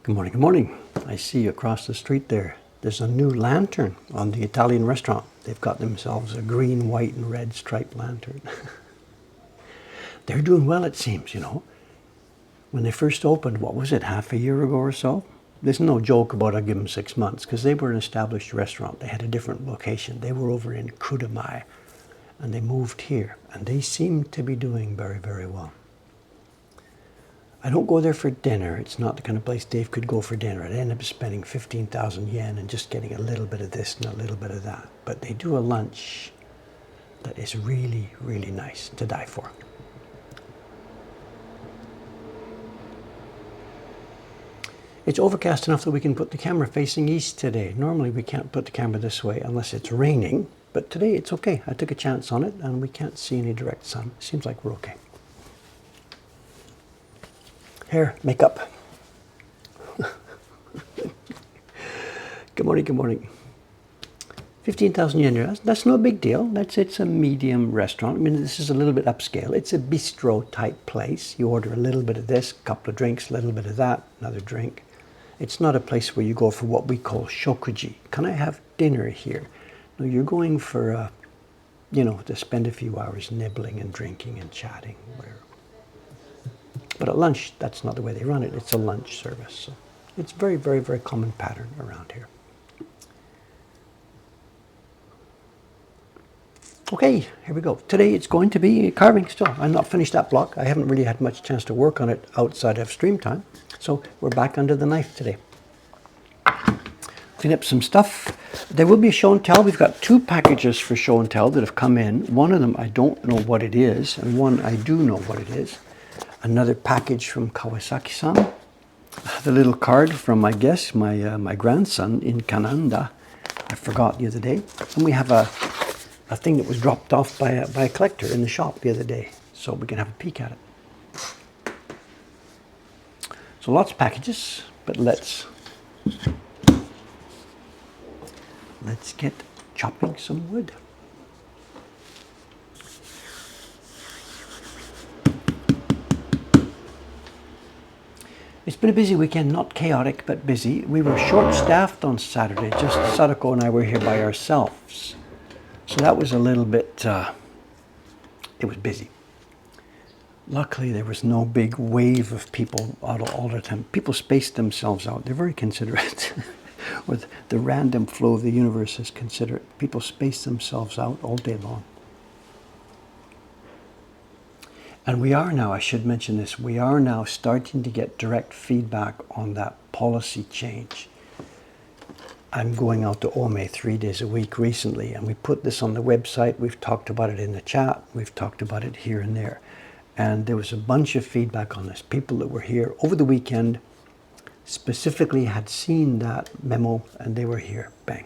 Good morning, good morning. I see you across the street there. There's a new lantern on the Italian restaurant. They've got themselves a green, white, and red striped lantern. They're doing well, it seems, you know. When they first opened, what was it, half a year ago or so? There's no joke about I'll give them 6 months, because they were an established restaurant. They had a different location. They were over in Kudamai, and they moved here, and they seem to be doing very, very well. I don't go there for dinner. It's not the kind of place Dave could go for dinner. I'd end up spending 15,000 yen and just getting a little bit of this and a little bit of that. But they do a lunch that is really, really nice to die for. It's overcast enough that we can put the camera facing east today. Normally we can't put the camera this way unless it's raining, but today it's okay. I took a chance on it and we can't see any direct sun. Seems like we're okay. Hair, makeup. Good morning, good morning. 15,000 yen, that's no big deal. It's a medium restaurant. I mean, this is a little bit upscale. It's a bistro type place. You order a little bit of this, a couple of drinks, a little bit of that, another drink. It's not a place where you go for what we call shokuji. Can I have dinner here? No, you're going for, to spend a few hours nibbling and drinking and chatting, whatever. But at lunch, that's not the way they run it. It's a lunch service. So it's very, very, very common pattern around here. Okay, here we go. Today it's going to be carving still. I'm not finished that block. I haven't really had much chance to work on it outside of stream time. So we're back under the knife today. Clean up some stuff. There will be a show and tell. We've got 2 packages for show and tell that have come in. One of them I don't know what it is, and one I do know what it is. Another package from Kawasaki-san. The little card from, I guess, my grandson in Canada. I forgot the other day. And we have a thing that was dropped off by a collector in the shop the other day. So we can have a peek at it. So lots of packages, but let's get chopping some wood. It's been a busy weekend, not chaotic, but busy. We were short-staffed on Saturday. Just Sadako and I were here by ourselves. So that was a little bit, it was busy. Luckily, there was no big wave of people out all the time. People spaced themselves out. They're very considerate. With the random flow of the universe is considerate. People space themselves out all day long. And we are now, I should mention this, we are now starting to get direct feedback on that policy change. I'm going out to Ome 3 days a week recently, and we put this on the website. We've talked about it in the chat. We've talked about it here and there. And there was a bunch of feedback on this. People that were here over the weekend specifically had seen that memo, and they were here, bang.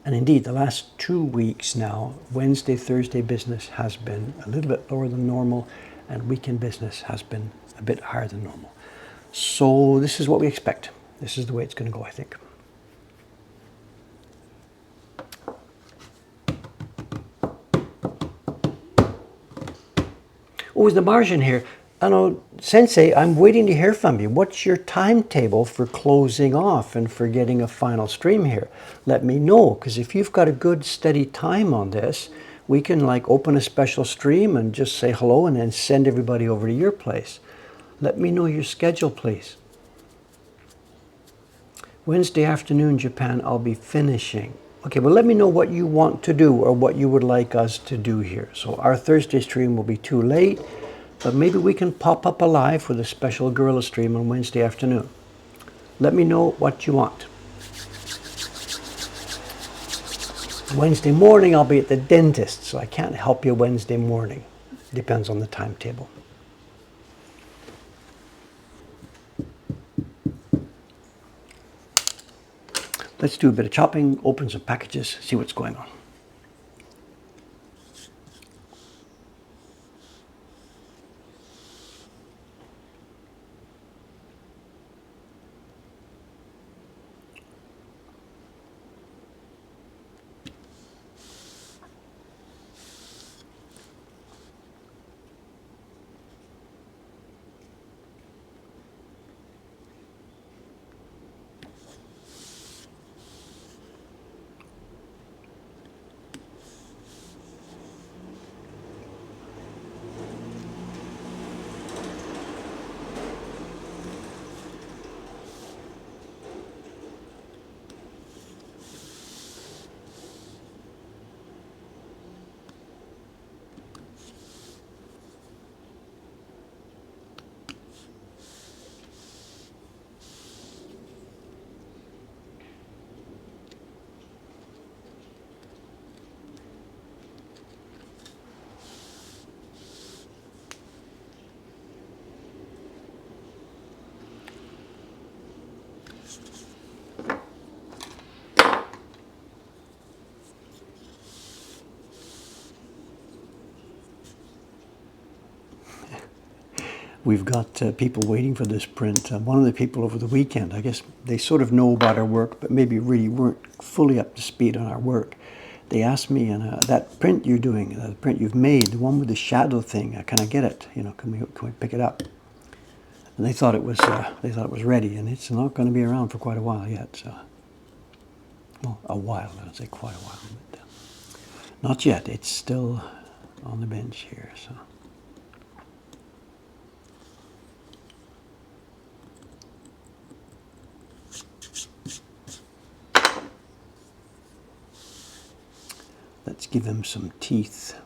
And indeed, the last 2 weeks now, Wednesday, Thursday business has been a little bit lower than normal, and weekend business has been a bit higher than normal. So this is what we expect. This is the way it's going to go, I think. Oh, is the margin here? I know, Sensei, I'm waiting to hear from you. What's your timetable for closing off and for getting a final stream here? Let me know, because if you've got a good steady time on this, we can like open a special stream and just say hello and then send everybody over to your place. Let me know your schedule, please. Wednesday afternoon, Japan, I'll be finishing. Okay, well, let me know what you want to do or what you would like us to do here. So our Thursday stream will be too late. But maybe we can pop up alive with a special gorilla stream on Wednesday afternoon. Let me know what you want. Wednesday morning I'll be at the dentist, so I can't help you Wednesday morning. Depends on the timetable. Let's do a bit of chopping, open some packages, see what's going on. We've got people waiting for this print. One of the people over the weekend, I guess they sort of know about our work, but maybe really weren't fully up to speed on our work. They asked me, that print you're doing, the print you've made, the one with the shadow thing, can I get it? You know, can we pick it up? And they thought it was ready, and it's not going to be around for quite a while yet. So, well, a while. I don't say quite a while, but not yet. It's still on the bench here. So. Let's give him some teeth.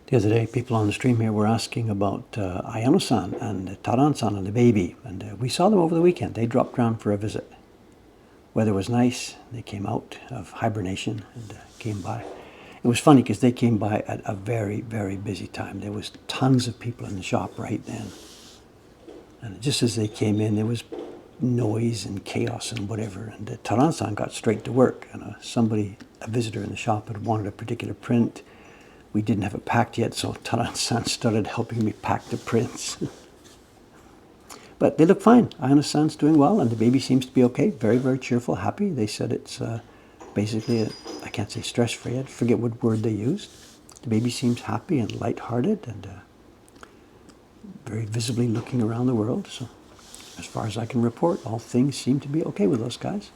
The other day, people on the stream here were asking about Ayano-san and Taran-san and the baby, and we saw them over the weekend. They dropped around for a visit. Weather was nice. They came out of hibernation and came by. It was funny because they came by at a very, very busy time. There was tons of people in the shop right then. And just as they came in, there was noise and chaos and whatever. And Taran-san got straight to work. And a visitor in the shop had wanted a particular print. We didn't have it packed yet, so Taran-san started helping me pack the prints. But they look fine. Ayano-san's doing well, and the baby seems to be okay. Very, very cheerful, happy. They said it's basically, I can't say stress-free. I forget what word they used. The baby seems happy and lighthearted and very visibly looking around the world. So as far as I can report, all things seem to be okay with those guys.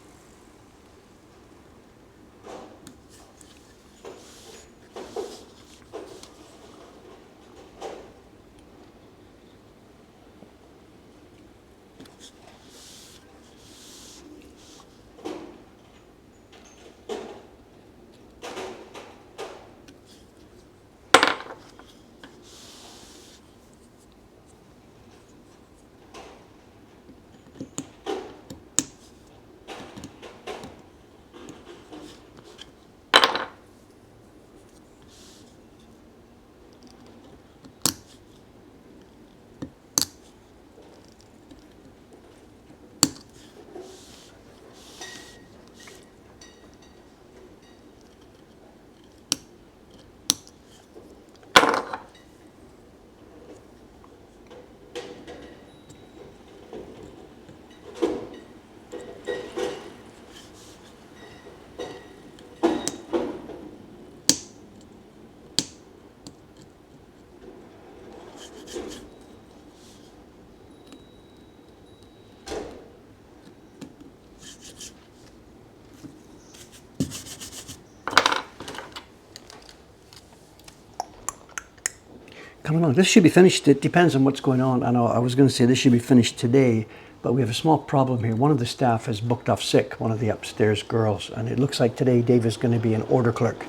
Coming on. This should be finished. It depends on what's going on. I know I was going to say this should be finished today, but we have a small problem here. One of the staff has booked off sick, one of the upstairs girls, and it looks like today Dave is going to be an order clerk.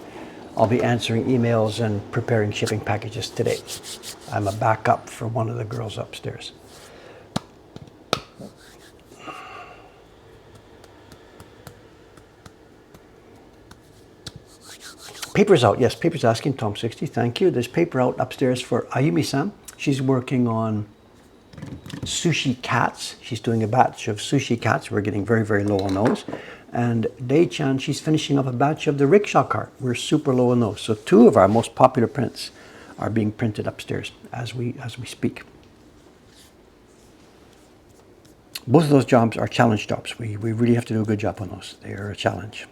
I'll be answering emails and preparing shipping packages today. I'm a backup for one of the girls upstairs. Paper's out. Yes, paper's asking. Tom 60, thank you. There's paper out upstairs for Ayumi-san. She's working on sushi cats. She's doing a batch of sushi cats. We're getting very, very low on those. And Day-chan, she's finishing up a batch of the rickshaw cart. We're super low on those. So two of our most popular prints are being printed upstairs as we speak. Both of those jobs are challenge jobs. We really have to do a good job on those. They are a challenge.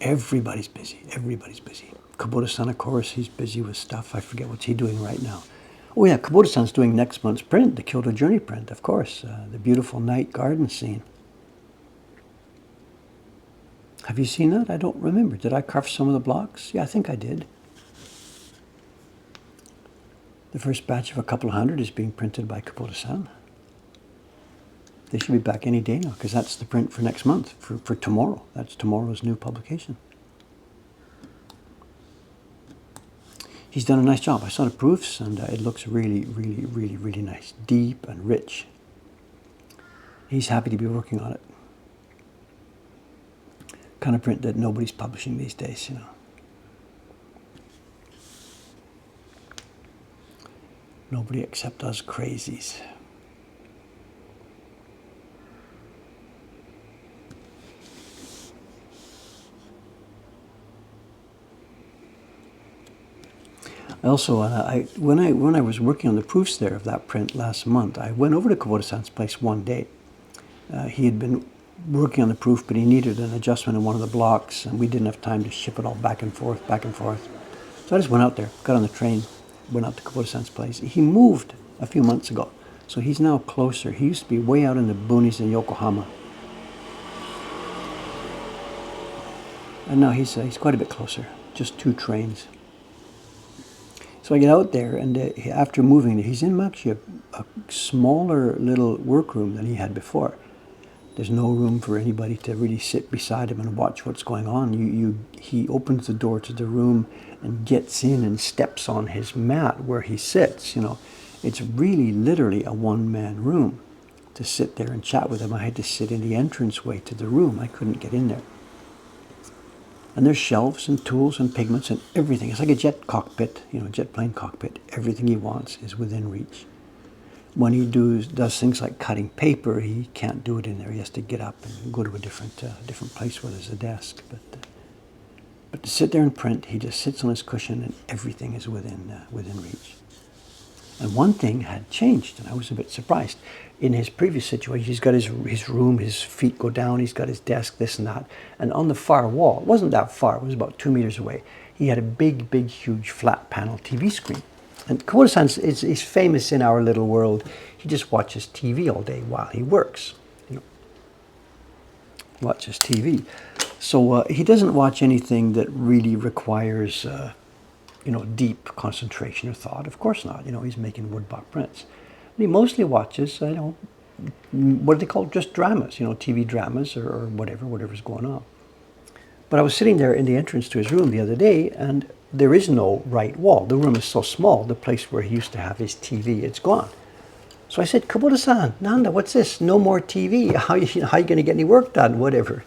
Everybody's busy. Everybody's busy. Kubota-san, of course, he's busy with stuff. I forget what's he doing right now. Oh yeah, Kubota-san's doing next month's print, the Kyoto Journey print, of course. The beautiful night garden scene. Have you seen that? I don't remember. Did I carve some of the blocks? Yeah, I think I did. The first batch of a couple of hundred is being printed by Kubota-san. They should be back any day now, because that's the print for next month, for tomorrow. That's tomorrow's new publication. He's done a nice job. I saw the proofs, and it looks really, really, really, really nice. Deep and rich. He's happy to be working on it. Kind of print that nobody's publishing these days, you know. Nobody except us crazies. Also, when I was working on the proofs there of that print last month, I went over to Kubota-san's place one day. He had been working on the proof, but he needed an adjustment in one of the blocks, and we didn't have time to ship it all back and forth, back and forth. So I just went out there, got on the train, went out to Kubota-san's place. He moved a few months ago, so he's now closer. He used to be way out in the boonies in Yokohama. And now he's quite a bit closer, just 2 trains. So I get out there, and after moving, he's in actually a smaller little workroom than he had before. There's no room for anybody to really sit beside him and watch what's going on. He opens the door to the room and gets in and steps on his mat where he sits. You know, it's really literally a one-man room. To sit there and chat with him, I had to sit in the entranceway to the room. I couldn't get in there. And there's shelves and tools and pigments and everything. It's like a jet cockpit, you know, jet plane cockpit. Everything he wants is within reach. When he does things like cutting paper, he can't do it in there. He has to get up and go to a different place where there's a desk. But to sit there and print, he just sits on his cushion and everything is within reach. And one thing had changed, and I was a bit surprised. In his previous situation, he's got his room, his feet go down, he's got his desk, this and that. And on the far wall, it wasn't that far, it was about 2 meters away, he had a big, big, huge flat panel TV screen. And Kubota-san is famous in our little world. He just watches TV all day while he works. You know, watches TV. So he doesn't watch anything that really requires you know, deep concentration or thought. Of course not. You know, he's making woodblock prints. And he mostly watches, you know, what do they call, just dramas, you know, TV dramas or whatever's going on. But I was sitting there in the entrance to his room the other day, and there is no right wall. The room is so small, the place where he used to have his TV, it's gone. So I said, Kubota-san, Nanda, what's this? No more TV. How are you going to get any work done? Whatever.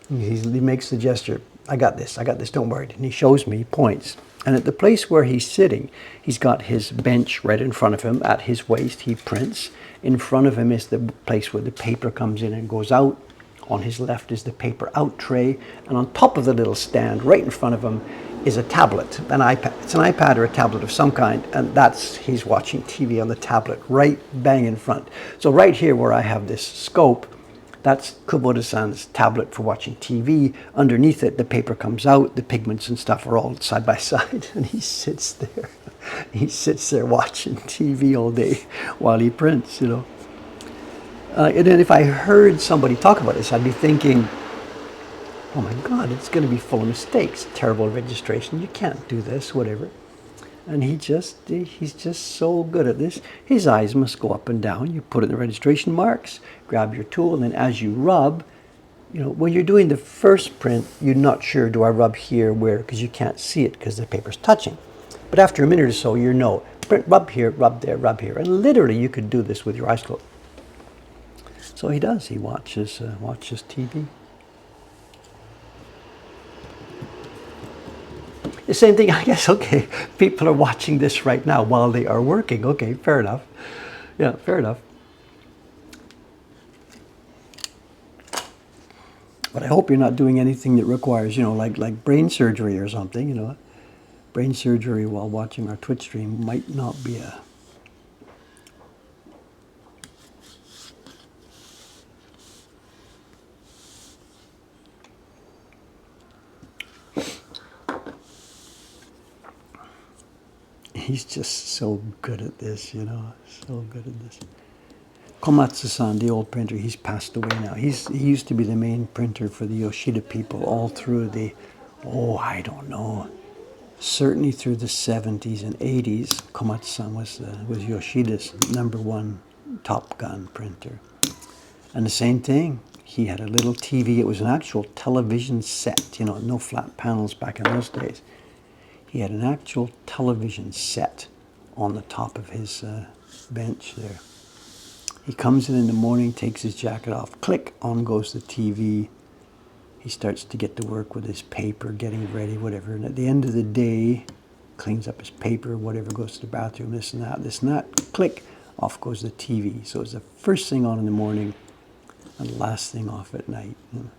He makes the gesture. I got this, don't worry. And he shows me, he points. And at the place where he's sitting, he's got his bench right in front of him. At his waist, he prints. In front of him is the place where the paper comes in and goes out. On his left is the paper out tray. And on top of the little stand, right in front of him, is a tablet, an iPad. It's an iPad or a tablet of some kind. And he's watching TV on the tablet, right bang in front. So right here where I have this scope, that's Kubota-san's tablet for watching TV. Underneath it, the paper comes out, the pigments and stuff are all side by side, and he sits there. He sits there watching TV all day while he prints, you know. And then if I heard somebody talk about this, I'd be thinking, oh my God, it's going to be full of mistakes. Terrible registration, you can't do this, whatever. And he's just so good at this. His eyes must go up and down. You put in the registration marks, grab your tool, and then as you rub, you know, when you're doing the first print, you're not sure, do I rub here, where, because you can't see it because the paper's touching. But after a minute or so, you know, rub here, rub there, rub here. And literally, you could do this with your eyes closed. So he does. He watches TV. The same thing, I guess, okay, people are watching this right now while they are working. Okay, fair enough. Yeah, fair enough. But I hope you're not doing anything that requires, you know, like brain surgery or something, you know. Brain surgery while watching our Twitch stream might not be a... He's just so good at this, you know, so good at this. Komatsu-san, the old printer, he's passed away now. He used to be the main printer for the Yoshida people all through the, I don't know, certainly through the 70s and 80s. Komatsu-san was Yoshida's #1 Top Gun printer. And the same thing, he had a little TV. It was an actual television set, you know, no flat panels back in those days. He had an actual television set on the top of his bench there. He comes in the morning, takes his jacket off, click, on goes the TV. He starts to get to work with his paper, getting ready, whatever. And at the end of the day, cleans up his paper, whatever, goes to the bathroom, this and that, click, off goes the TV. So it's the first thing on in the morning and the last thing off at night. You know.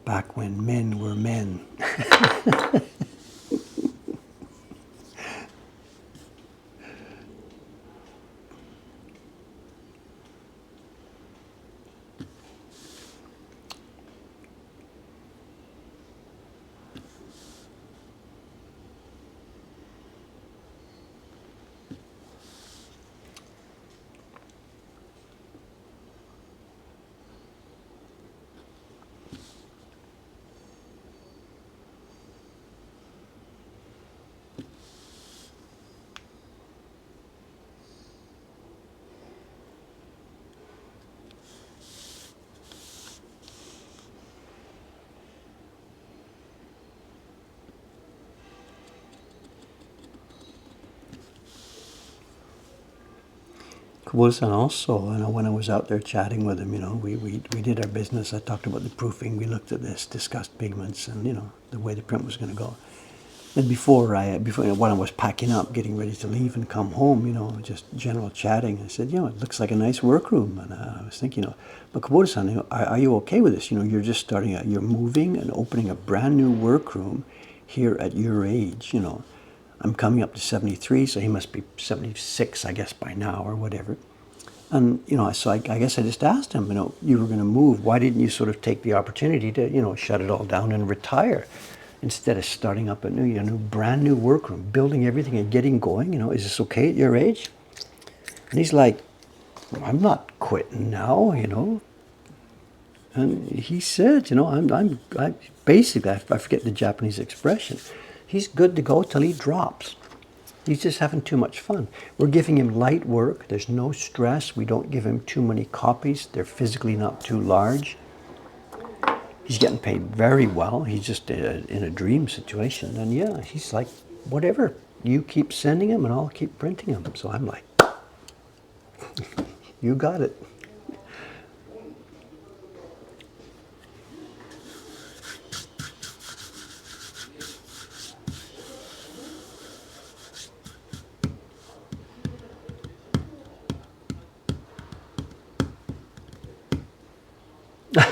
Back when men were men. Kubota-san also, you know, when I was out there chatting with him, you know, we did our business. I talked about the proofing. We looked at this, discussed pigments, and you know the way the print was going to go. And before when I was packing up, getting ready to leave and come home, you know, just general chatting, I said, you know, it looks like a nice workroom. And I was thinking, you know, but Kubota-san, you know, are you okay with this? You know, you're just starting out, you're moving and opening a brand new workroom here at your age, you know. I'm coming up to 73, so he must be 76, I guess, by now or whatever. And, you know, so I guess I just asked him, you know, you were going to move. Why didn't you sort of take the opportunity to, you know, shut it all down and retire instead of starting up a new brand new workroom, building everything and getting going? You know, is this okay at your age? And he's like, well, I'm not quitting now, you know. And he said, you know, I basically, I forget the Japanese expression. He's good to go till he drops. He's just having too much fun. We're giving him light work. There's no stress. We don't give him too many copies. They're physically not too large. He's getting paid very well. He's just in a dream situation. And yeah, he's like, whatever. You keep sending him and I'll keep printing him. So I'm like, you got it.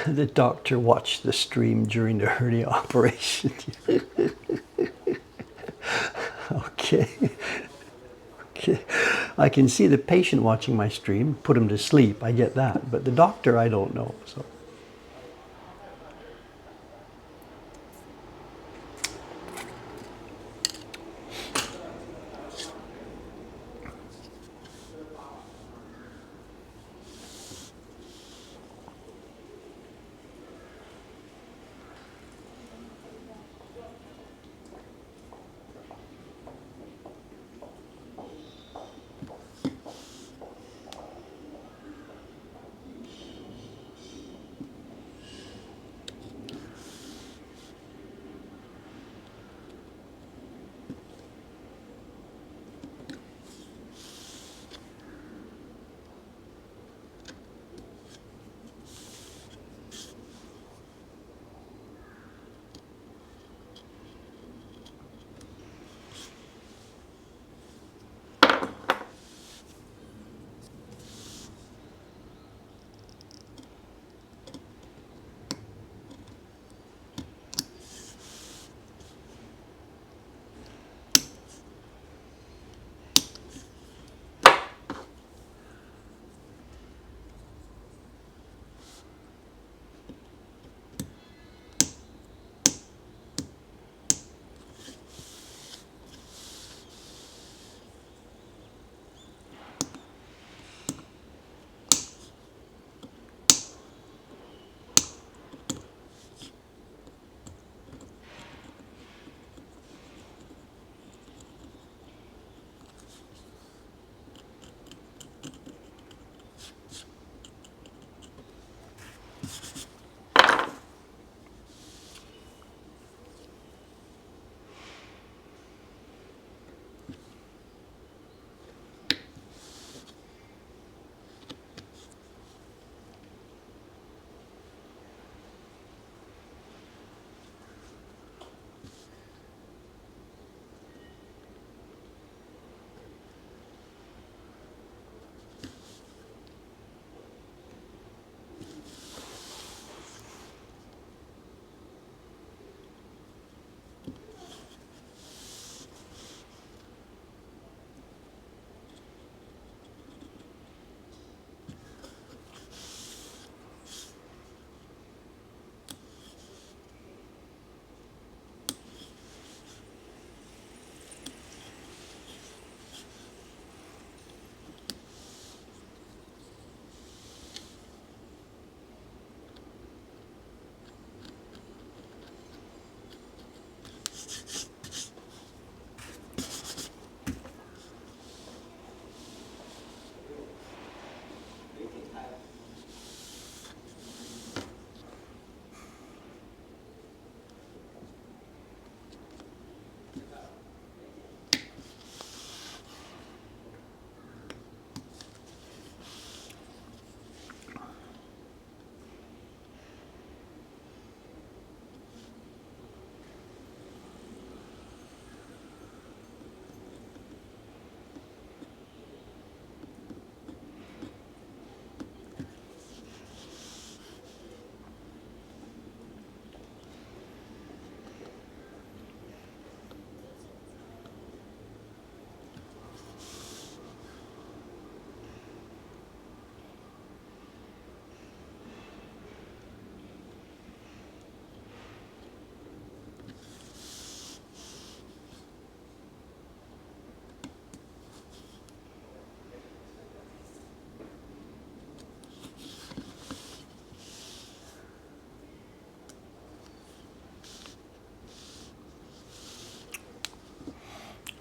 The doctor watched the stream during the hernia operation. Okay. Okay. I can see the patient watching my stream, put him to sleep. I get that. But the doctor, I don't know. So.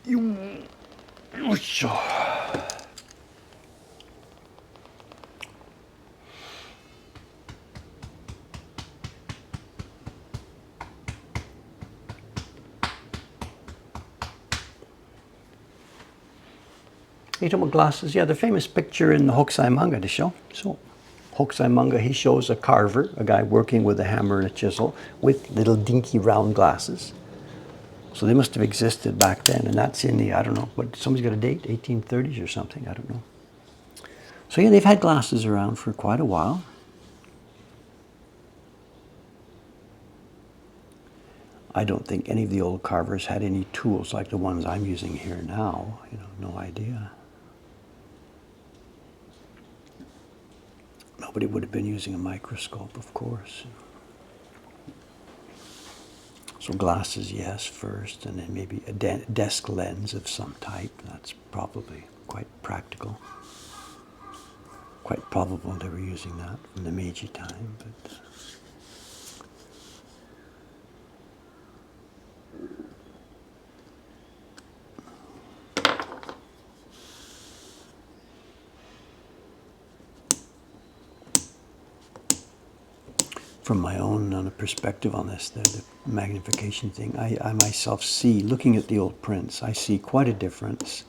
You talking about glasses? Yeah, the famous picture in the Hokusai manga to show. So, Hokusai manga, he shows a carver, a guy working with a hammer and a chisel with little dinky round glasses. So they must have existed back then, and that's in the, I don't know, but somebody's got a date, 1830s or something, I don't know. So yeah, they've had glasses around for quite a while. I don't think any of the old carvers had any tools like the ones I'm using here now. You know, no idea. Nobody would have been using a microscope, of course. So glasses, yes, first, and then maybe a desk lens of some type. That's probably quite practical. Quite probable they were using that in the Meiji time, but from my own perspective on this, the magnification thing, I myself see, looking at the old prints, I see quite a difference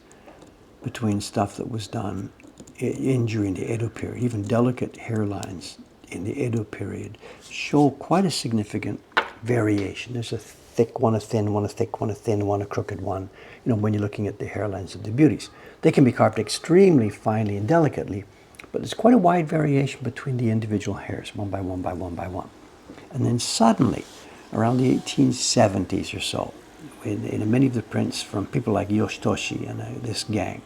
between stuff that was done during the Edo period. Even delicate hairlines in the Edo period show quite a significant variation. There's a thick one, a thin one, a thick one, a thin one, a crooked one. You know, when you're looking at the hairlines of the beauties, they can be carved extremely finely and delicately, but there's quite a wide variation between the individual hairs, one by one by one by one. And then suddenly, around the 1870s or so, in many of the prints from people like Yoshitoshi and this gang,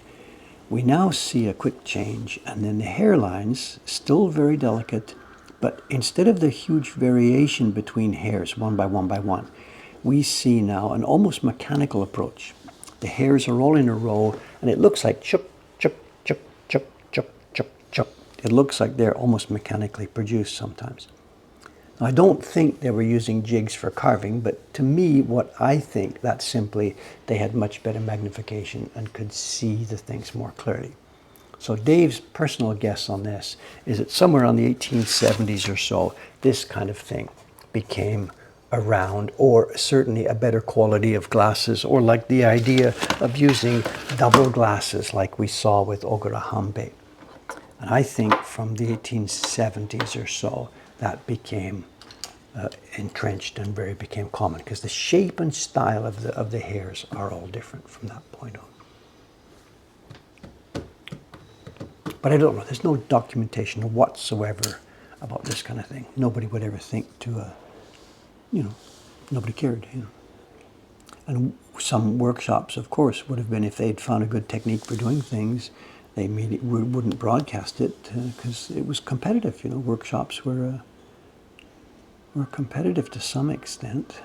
we now see a quick change, and then the hairlines, still very delicate, but instead of the huge variation between hairs, one by one, we see now an almost mechanical approach. The hairs are all in a row, and it looks like chup, chup, chup, chup, chup, chup, chup. It looks like they're almost mechanically produced sometimes. I don't think they were using jigs for carving, but to me, what I think, that's simply they had much better magnification and could see the things more clearly. So Dave's personal guess on this is that somewhere around the 1870s or so, this kind of thing became around, or certainly a better quality of glasses, or like the idea of using double glasses like we saw with Ogura Hanbei. And I think from the 1870s or so, that became entrenched and became common, because the shape and style of the hairs are all different from that point on. But I don't know. There's no documentation whatsoever about this kind of thing. Nobody would ever think to, nobody cared. And some workshops, of course, would have been, if they'd found a good technique for doing things, they wouldn't broadcast it because it was competitive. Workshops were competitive to some extent.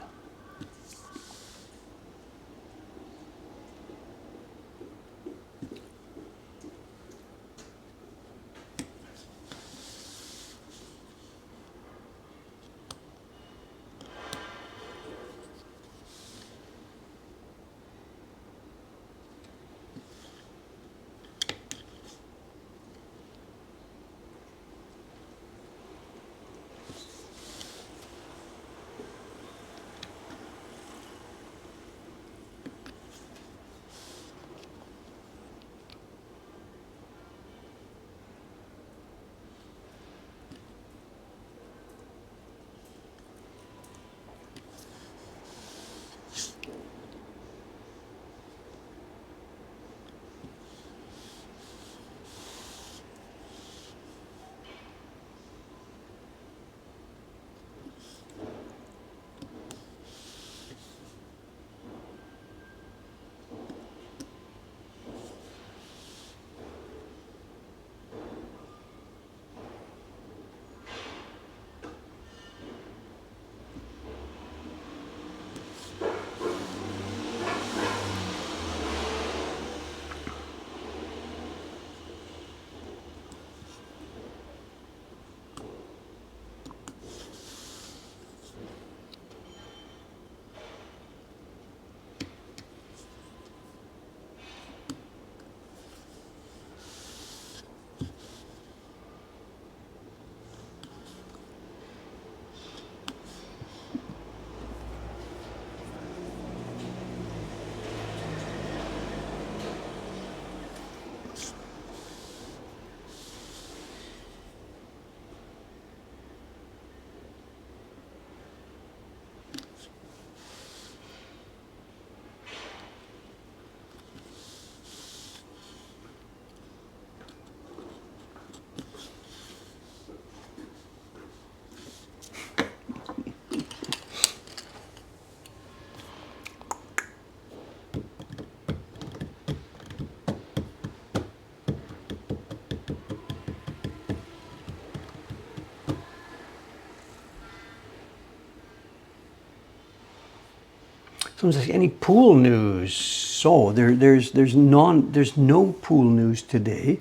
Someone says, any pool news? So there's no pool news today.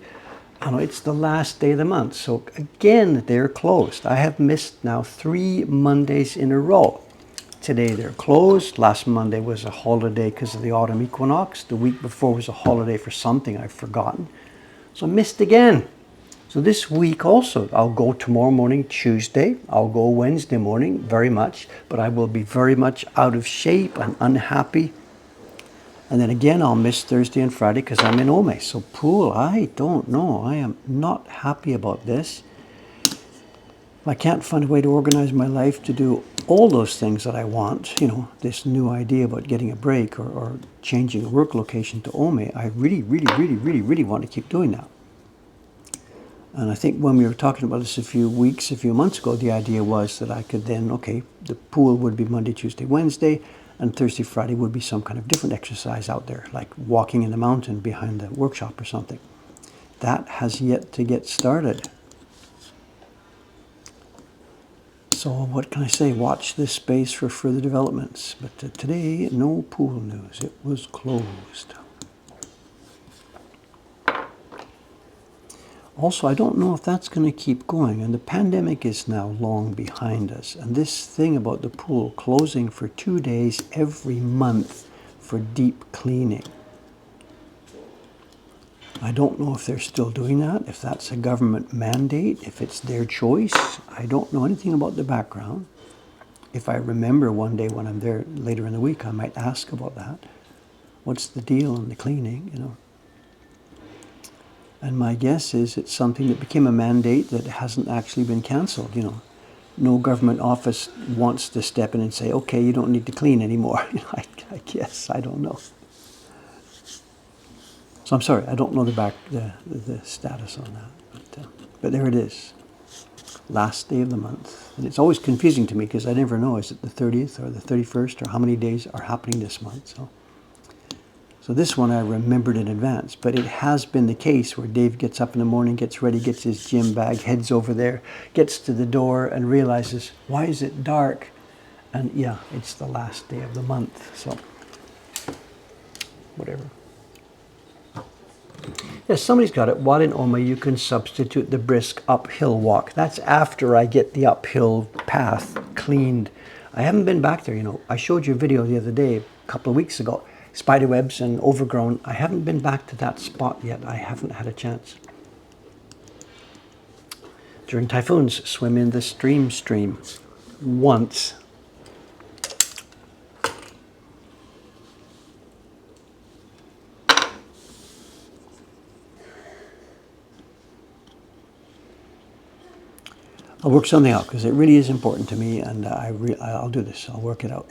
I know it's the last day of the month. So again, they're closed. I have missed now 3 Mondays in a row. Today they're closed. Last Monday was a holiday because of the autumn equinox. The week before was a holiday for something I've forgotten. So I missed again. So this week also, I'll go tomorrow morning, Tuesday. I'll go Wednesday morning, very much. But I will be very much out of shape and unhappy. And then again, I'll miss Thursday and Friday because I'm in Ome. So pool, I don't know. I am not happy about this. I can't find a way to organize my life to do all those things that I want, you know, this new idea about getting a break or changing a work location to Ome. I really want to keep doing that. And I think when we were talking about this a few months ago, the idea was that I could then, okay, the pool would be Monday, Tuesday, Wednesday, and Thursday, Friday would be some kind of different exercise out there, like walking in the mountain behind the workshop or something. That has yet to get started. So what can I say? Watch this space for further developments. But today, no pool news. It was closed. Also, I don't know if that's going to keep going. And the pandemic is now long behind us. And this thing about the pool closing for 2 days every month for deep cleaning. I don't know if they're still doing that, if that's a government mandate, if it's their choice. I don't know anything about the background. If I remember one day when I'm there later in the week, I might ask about that. What's the deal on the cleaning, you know? And my guess is it's something that became a mandate that hasn't actually been cancelled, you know. No government office wants to step in and say, okay, you don't need to clean anymore. You know, I guess, I don't know. So I'm sorry, I don't know the status on that. But there it is. Last day of the month. And it's always confusing to me because I never know, is it the 30th or the 31st or how many days are happening this month. So this one I remembered in advance, but it has been the case where Dave gets up in the morning, gets ready, gets his gym bag, heads over there, gets to the door and realizes, why is it dark? And yeah, it's the last day of the month, so whatever. Yes, somebody's got it. While in Oma, you can substitute the brisk uphill walk. That's after I get the uphill path cleaned. I haven't been back there, you know. I showed you a video the other day, a couple of weeks ago. Spiderwebs and overgrown. I haven't been back to that spot yet. I haven't had a chance. During typhoons, swim in the stream once. I'll work something out because it really is important to me, and I'll do this. I'll work it out.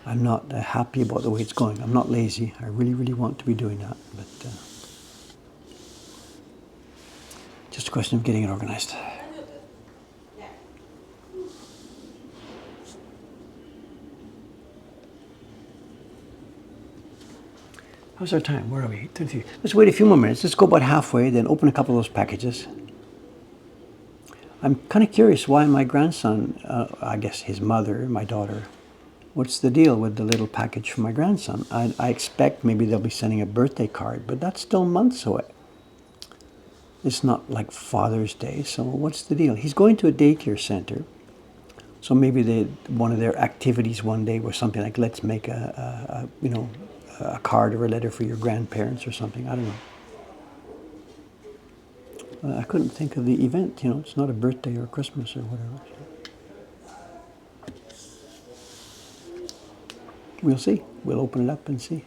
I'm not happy about the way it's going. I'm not lazy. I really want to be doing that, but just a question of getting it organized. How's our time? Where are we? 33. Let's wait a few more minutes. Let's go about halfway, then open a couple of those packages. I'm kind of curious why my grandson, I guess his mother, my daughter, what's the deal with the little package for my grandson? I expect maybe they'll be sending a birthday card, but that's still months away. It's not like Father's Day, so what's the deal? He's going to a daycare center, so maybe one of their activities one day was something like, let's make a card or a letter for your grandparents or something. I don't know. I couldn't think of the event, you know, it's not a birthday or Christmas or whatever. We'll see. We'll open it up and see.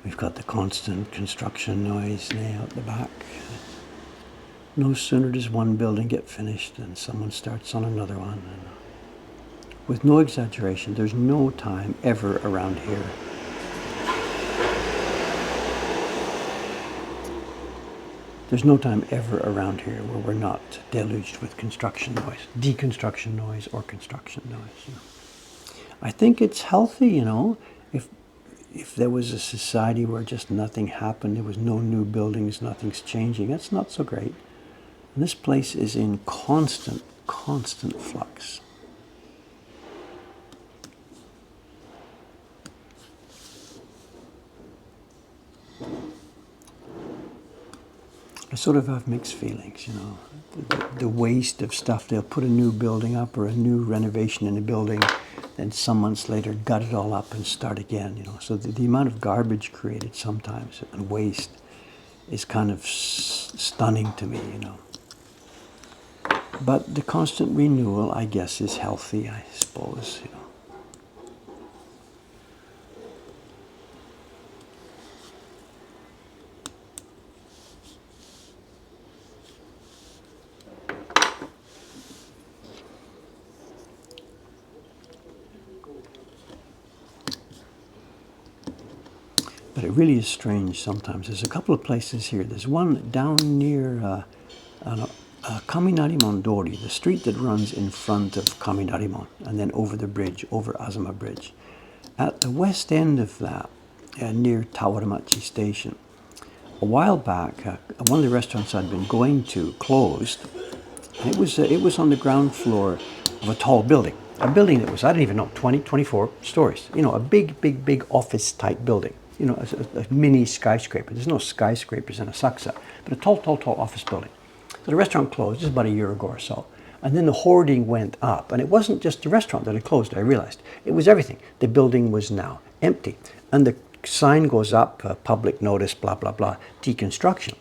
We've got the constant construction noise now out the back. No sooner does one building get finished than someone starts on another one. And with no exaggeration, there's no time ever around here There's no time ever around here where we're not deluged with construction noise, deconstruction noise, or construction noise. You know. I think it's healthy, you know, if there was a society where just nothing happened, there was no new buildings, nothing's changing, that's not so great. And this place is in constant flux. I sort of have mixed feelings, you know. The waste of stuff. They'll put a new building up or a new renovation in a building, then some months later gut it all up and start again, you know. So the amount of garbage created sometimes and waste is kind of stunning to me, you know. But the constant renewal, I guess, is healthy, I suppose, you know. But it really is strange sometimes. There's a couple of places here. There's one down near Kaminarimon Dori, the street that runs in front of Kaminarimon, and then over the bridge, over Azuma Bridge. At the west end of that, near Tawaramachi Station, a while back, one of the restaurants I'd been going to closed, and it was on the ground floor of a tall building. A building that was, I don't even know, 20, 24 stories. You know, a big office-type building. You know, a mini skyscraper. There's no skyscrapers in Asakusa, but a tall office building. So the restaurant closed just about a year ago or so. And then the hoarding went up. And it wasn't just the restaurant that had closed, I realized. It was everything. The building was now empty. And the sign goes up, public notice, blah, blah, blah, deconstruction.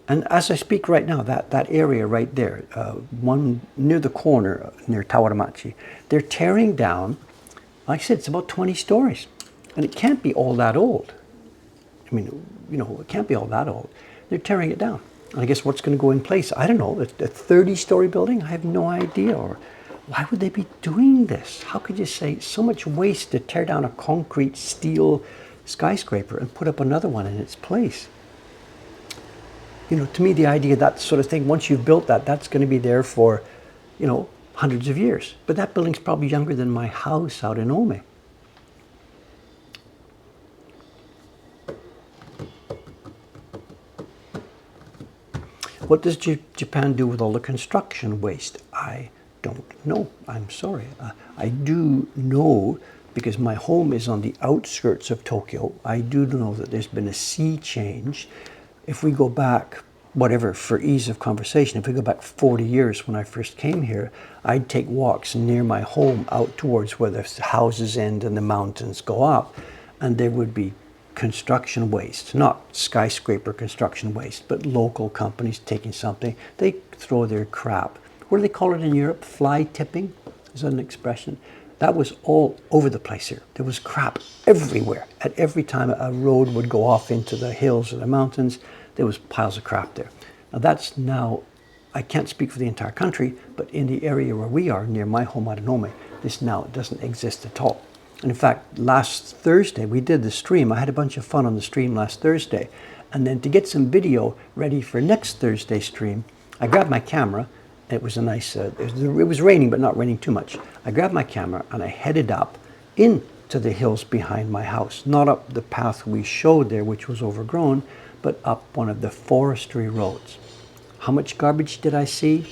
And as I speak right now, that area right there, one near the corner, near Tawaramachi, they're tearing down, like I said, it's about 20 stories. And it can't be all that old. I mean, you know, it can't be all that old. They're tearing it down. And I guess what's going to go in place? I don't know. A 30-story building? I have no idea. Or why would they be doing this? How could you say so much waste to tear down a concrete steel skyscraper and put up another one in its place? You know, to me, the idea of that sort of thing, once you've built that, that's going to be there for, you know, hundreds of years. But that building's probably younger than my house out in Ome. What does Japan do with all the construction waste? I don't know. I'm sorry. I do know, because my home is on the outskirts of Tokyo, I do know that there's been a sea change. If we go back, whatever, for ease of conversation, if we go back 40 years when I first came here, I'd take walks near my home out towards where the houses end and the mountains go up, and there would be construction waste, not skyscraper construction waste, but local companies taking something, they throw their crap. What do they call it in Europe? Fly tipping? Is that an expression? That was all over the place here. There was crap everywhere. At every time a road would go off into the hills or the mountains, there was piles of crap there. Now that's now, I can't speak for the entire country, but in the area where we are, near my home out in Ome, this now doesn't exist at all. And in fact, last Thursday, we did the stream. I had a bunch of fun on the stream last Thursday. And then to get some video ready for next Thursday's stream, I grabbed my camera. It was a nice, it was raining, but not raining too much. I grabbed my camera and I headed up into the hills behind my house. Not up the path we showed there, which was overgrown, but up one of the forestry roads. How much garbage did I see?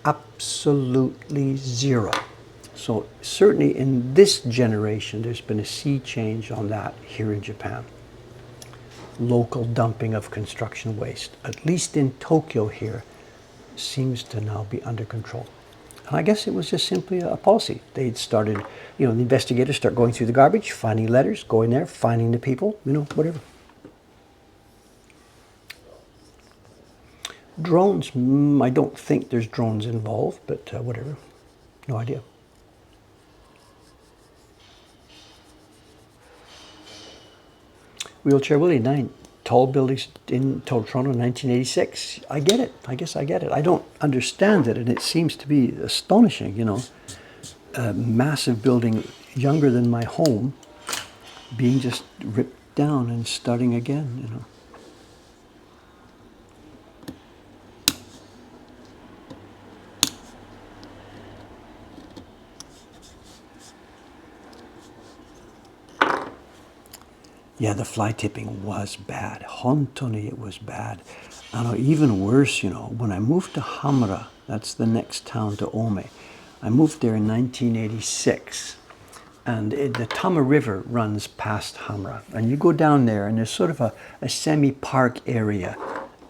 Absolutely zero. So certainly in this generation, there's been a sea change on that here in Japan. Local dumping of construction waste, at least in Tokyo here, seems to now be under control. And I guess it was just simply a policy. They'd started, you know, the investigators start going through the garbage, finding letters, going there, finding the people, you know, whatever. Drones, I don't think there's drones involved, but whatever, no idea. Wheelchair Willie, 9. Tall buildings in Toronto, 1986. I get it. I guess I get it. I don't understand it, and it seems to be astonishing, you know. A massive building younger than my home being just ripped down and starting again, you know. Yeah, the fly tipping was bad. Hontoni, it was bad. And even worse, you know, when I moved to Hamra, that's the next town to Ome. I moved there in 1986. And the Tama River runs past Hamra. And you go down there, and there's sort of a semi-park area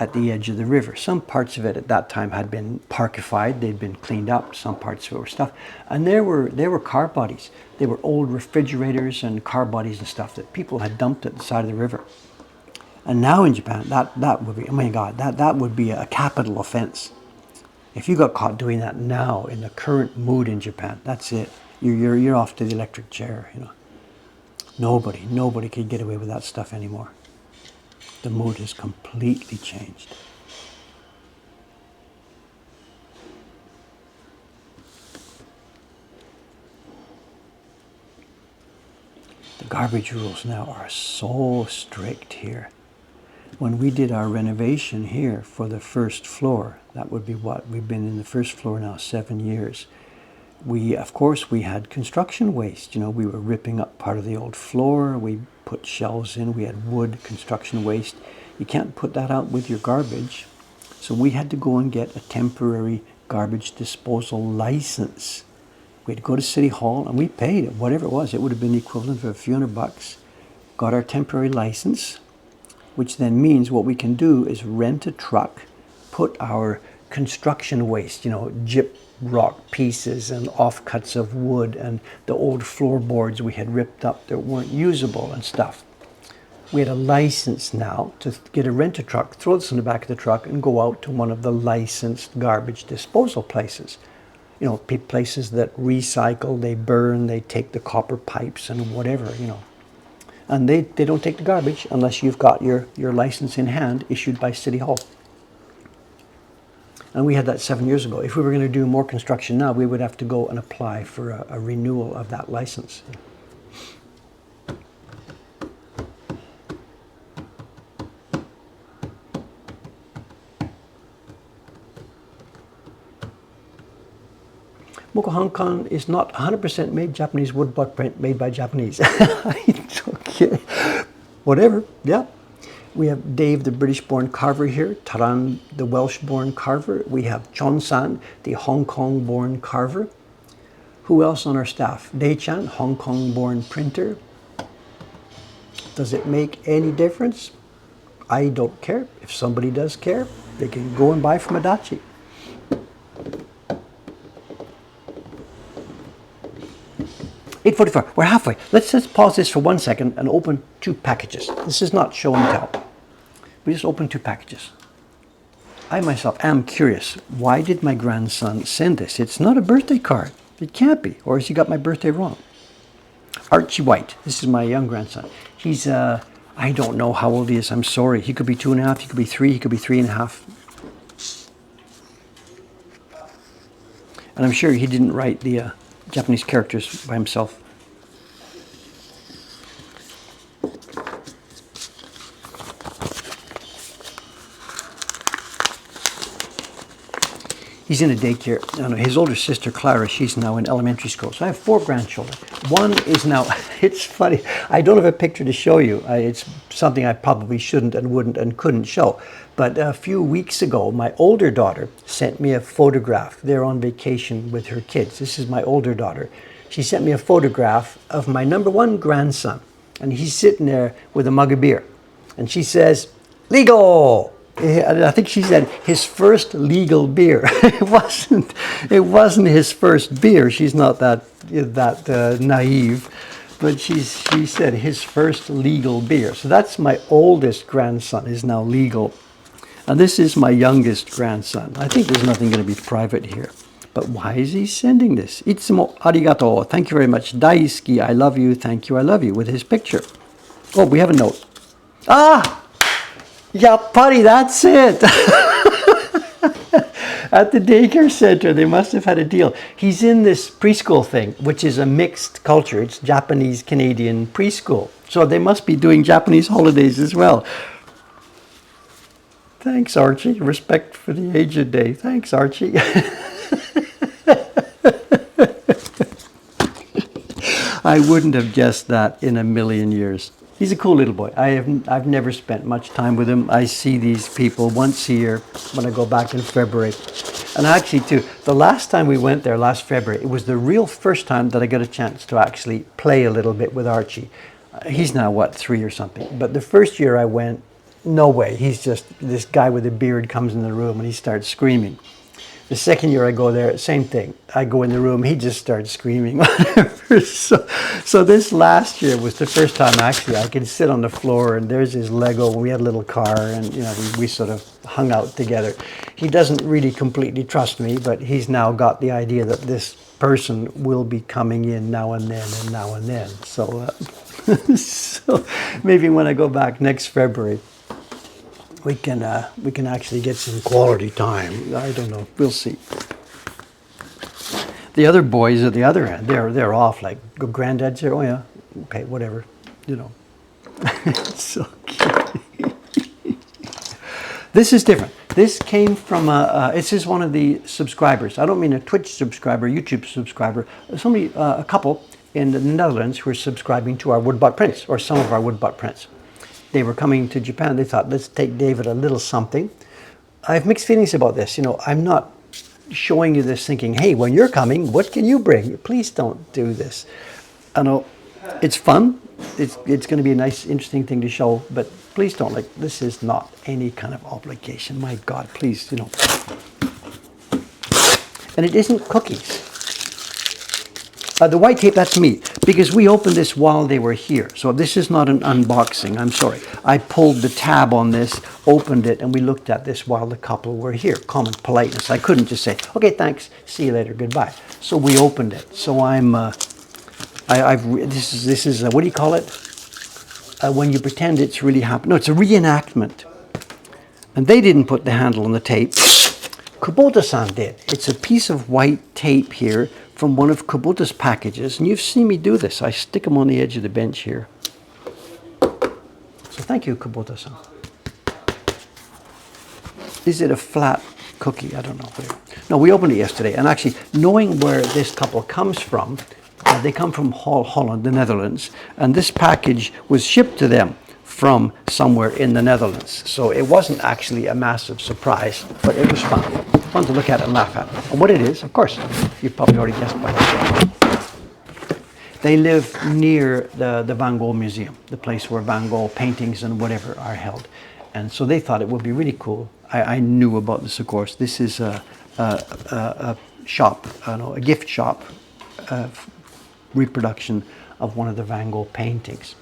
at the edge of the river. Some parts of it at that time had been parkified. They'd been cleaned up. Some parts of it were stuff. And there were car bodies. They were old refrigerators and car bodies and stuff that people had dumped at the side of the river. And now in Japan, that would be, oh my God, that would be a capital offense. If you got caught doing that now in the current mood in Japan, that's it. You're off to the electric chair, you know. Nobody can get away with that stuff anymore. The mood has completely changed. The garbage rules now are so strict here. When we did our renovation here for the first floor, that would be what? We've been in the first floor now 7 years. Of course, we had construction waste. You know, we were ripping up part of the old floor. We put shelves in. We had wood construction waste. You can't put that out with your garbage. So we had to go and get a temporary garbage disposal license. We had to go to City Hall, and we paid it, whatever it was. It would have been the equivalent of a few $100. Got our temporary license, which then means what we can do is rent a truck, put our construction waste, you know, gyp rock pieces and offcuts of wood and the old floorboards we had ripped up that weren't usable and stuff. We had a license now to get a rent-a-truck, throw this in the back of the truck, and go out to one of the licensed garbage disposal places. You know, places that recycle, they burn, they take the copper pipes and whatever, you know. And they don't take the garbage unless you've got your license in hand issued by City Hall. And we had that 7 years ago. If we were going to do more construction now, we would have to go and apply for a renewal of that license. Mokuhankan is not 100% made Japanese woodblock print made by Japanese. Okay, whatever, yeah. We have Dave, the British-born carver here, Taran, the Welsh-born carver. We have Chon-san, the Hong Kong-born carver. Who else on our staff? Dei-chan, Hong Kong-born printer. Does it make any difference? I don't care. If somebody does care, they can go and buy from Adachi. $8.44. We're halfway. Let's pause this for 1 second and open 2 packages. This is not show and tell. We just opened 2 packages. I myself am curious. Why did my grandson send this? It's not a birthday card. It can't be. Or has he got my birthday wrong? Archie White. This is my young grandson. He's, I don't know how old he is. I'm sorry. He could be 2.5. He could be 3. He could be 3.5. And I'm sure he didn't write the Japanese characters by himself. He's in a daycare. His older sister, Clara, she's now in elementary school. So I have 4 grandchildren. One is now, it's funny, I don't have a picture to show you. It's something I probably shouldn't and wouldn't and couldn't show. But a few weeks ago, my older daughter sent me a photograph. They're on vacation with her kids. This is my older daughter. She sent me a photograph of my number 1 grandson. And he's sitting there with a mug of beer. And she says, "Legal!" I think she said his first legal beer. It wasn't his first beer. She's not that naive, but she said his first legal beer. So that's my oldest grandson is now legal, and this is my youngest grandson. I think there's nothing going to be private here. But why is he sending this? Itsumo arigato. Thank you very much. Daisuki, I love you. Thank you, I love you. With his picture. Oh, we have a note. Ah! Yeah, buddy, that's it. At the daycare center, they must have had a deal. He's in this preschool thing, which is a mixed culture. It's Japanese-Canadian preschool. So they must be doing Japanese holidays as well. Thanks, Archie. Respect for the aged day. Thanks, Archie. I wouldn't have guessed that in a million years. He's a cool little boy. I've never spent much time with him. I see these people once a year when I go back in February. And actually, too, the last time we went there, last February, it was the real first time that I got a chance to actually play a little bit with Archie. He's now, what, 3 or something. But the first year I went, no way. He's just, this guy with a beard comes in the room and he starts screaming. The second year I go there, same thing. I go in the room, he just starts screaming, whatever. So this last year was the first time actually I could sit on the floor and there's his Lego. We had a little car and we sort of hung out together. He doesn't really completely trust me, but he's now got the idea that this person will be coming in now and then and now and then. So, so maybe when I go back next February, we can actually get some quality time. I don't know. We'll see. The other boys at the other end, they're off. Like granddad's here. Oh yeah, okay, whatever. It's so cute. This is different. This came from this is one of the subscribers. I don't mean a Twitch subscriber, YouTube subscriber. Somebody, a couple in the Netherlands who are subscribing to our woodblock prints, or some of our woodblock prints. They were coming to Japan. They thought, let's take David a little something. I have mixed feelings about this. I'm not showing you this thinking, hey, when you're coming, what can you bring? Please don't do this. I know it's fun. It's going to be a nice, interesting thing to show, but please don't. This is not any kind of obligation. My God, please, And it isn't cookies. The white tape, that's me, because we opened this while they were here. So this is not an unboxing, I'm sorry. I pulled the tab on this, opened it, and we looked at this while the couple were here. Common politeness. I couldn't just say, okay, thanks, see you later, goodbye. So we opened it. So this is what do you call it? When you pretend it's really happened. No, it's a reenactment. And they didn't put the handle on the tape. Kubota-san did. It's a piece of white tape here from one of Kubota's packages, and you've seen me do this. I stick them on the edge of the bench here. So thank you, Kubota-san. Is it a flat cookie? I don't know. No, we opened it yesterday, and actually, knowing where this couple comes from, they come from Holland, the Netherlands, and this package was shipped to them from somewhere in the Netherlands. So it wasn't actually a massive surprise, but it was fun. Fun to look at and laugh at. And what it is, of course, you've probably already guessed by now. They live near the Van Gogh Museum, the place where Van Gogh paintings and whatever are held. And so they thought it would be really cool. I knew about this, of course. This is a shop, a gift shop reproduction of one of the Van Gogh paintings.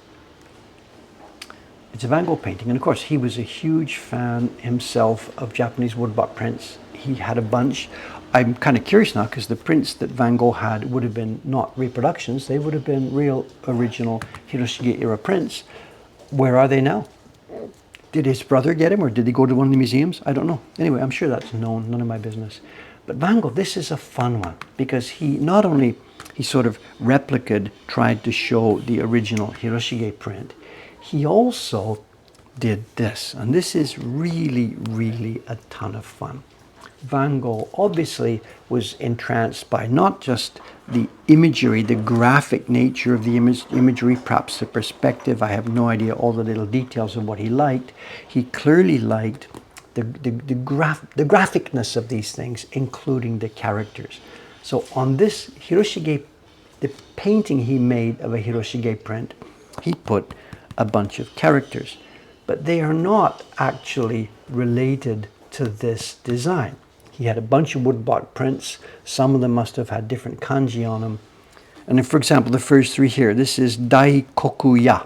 It's a Van Gogh painting, and of course he was a huge fan himself of Japanese woodblock prints. He had a bunch. I'm kind of curious now because the prints that Van Gogh had would have been not reproductions, they would have been real original Hiroshige era prints. Where are they now? Did his brother get him, or did he go to one of the museums? I don't know. Anyway, I'm sure that's known, none of my business. But Van Gogh, this is a fun one because he not only, he sort of replicated, tried to show the original Hiroshige print, he also did this, and this is really, really a ton of fun. Van Gogh obviously was entranced by not just the imagery, the graphic nature of the imagery, perhaps the perspective. I have no idea all the little details of what he liked. He clearly liked the graphicness of these things, including the characters. So on this Hiroshige, the painting he made of a Hiroshige print, he put a bunch of characters, but they are not actually related to this design. He had a bunch of woodblock prints. Some of them must have had different kanji on them. And for example, the first three here, this is Daikokuya.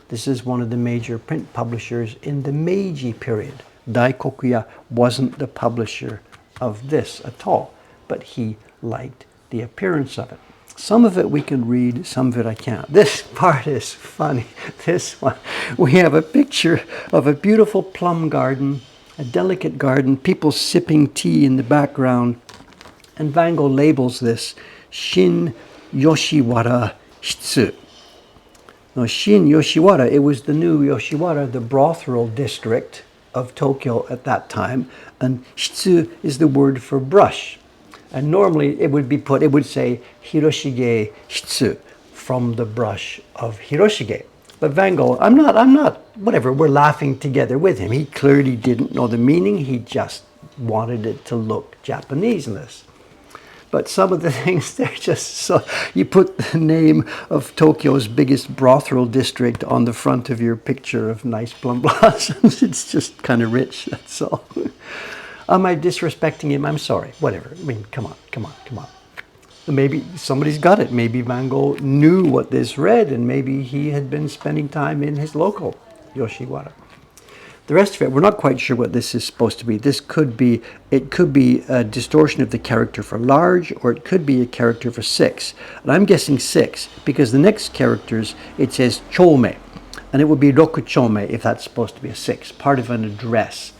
This is one of the major print publishers in the Meiji period. Daikokuya wasn't the publisher of this at all, but he liked the appearance of it. Some of it we can read, some of it I can't. This part is funny. This one, we have a picture of a beautiful plum garden, a delicate garden, people sipping tea in the background. And Van Gogh labels this Shin Yoshiwara Shitsu. Now, Shin Yoshiwara, it was the new Yoshiwara, the brothel district of Tokyo at that time. And Shitsu is the word for brush. And normally it would say Hiroshige Shitsu, from the brush of Hiroshige. But Van Gogh, I'm not, whatever, we're laughing together with him. He clearly didn't know the meaning. He just wanted it to look Japanese in this. But some of the things, they're just so, you put the name of Tokyo's biggest brothel district on the front of your picture of nice plum blossoms. It's just kind of rich, that's all. Am I disrespecting him? I'm sorry. Whatever. I mean, come on. Maybe somebody's got it. Maybe Van Gogh knew what this read, and maybe he had been spending time in his local Yoshiwara. The rest of it, we're not quite sure what this is supposed to be. It could be a distortion of the character for large, or it could be a character for 6. And I'm guessing 6, because the next characters, it says chome, and it would be roku chome if that's supposed to be a 6, part of an address.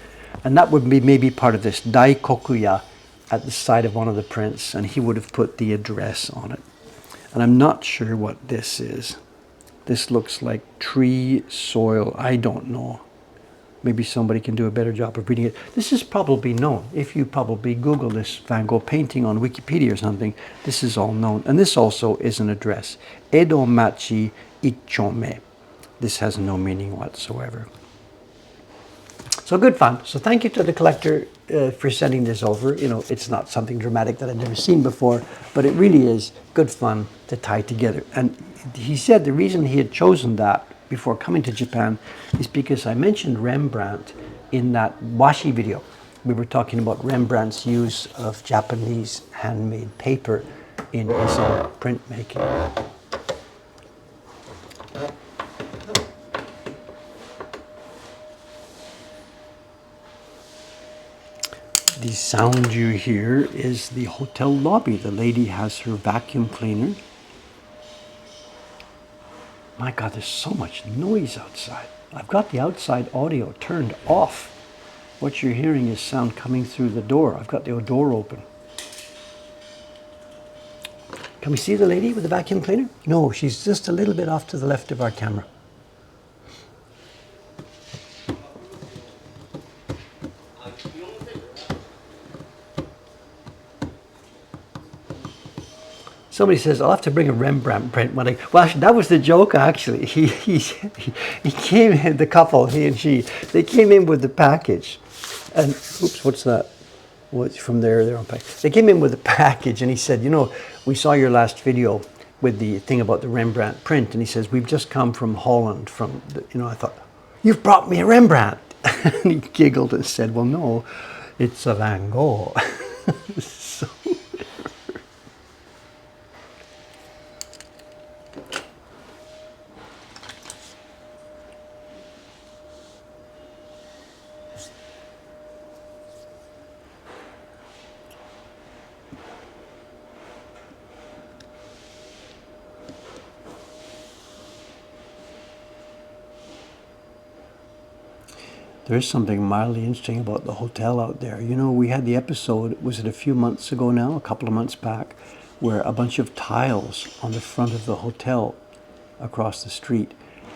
And that would be maybe part of this daikokuya at the side of one of the prints, and he would have put the address on it. And I'm not sure what this is. This looks like tree, soil, I don't know. Maybe somebody can do a better job of reading it. This is probably known. If you probably Google this Van Gogh painting on Wikipedia or something, this is all known. And this also is an address. Edo Machi Ichome. This has no meaning whatsoever. So good fun. So thank you to the collector for sending this over. You know, it's not something dramatic that I've never seen before, but it really is good fun to tie together. And he said the reason he had chosen that before coming to Japan is because I mentioned Rembrandt in that washi video. We were talking about Rembrandt's use of Japanese handmade paper in his own printmaking. The sound you hear is the hotel lobby. The lady has her vacuum cleaner. My God, there's so much noise outside. I've got the outside audio turned off. What you're hearing is sound coming through the door. I've got the door open. Can we see the lady with the vacuum cleaner? No, she's just a little bit off to the left of our camera. Somebody says, I'll have to bring a Rembrandt print. Well, actually, that was the joke, actually. He came in, the couple, he and she, they came in with the package. And, oops, what's that? What's from there? They're unpacked. They came in with the package, and he said, you know, we saw your last video with the thing about the Rembrandt print. And he says, we've just come from Holland. I thought, you've brought me a Rembrandt. And he giggled and said, well, no, it's a Van Gogh. So... There's something mildly interesting about the hotel out there. You know, we had the episode, was it a few months ago now, a couple of months back, where a bunch of tiles on the front of the hotel across the street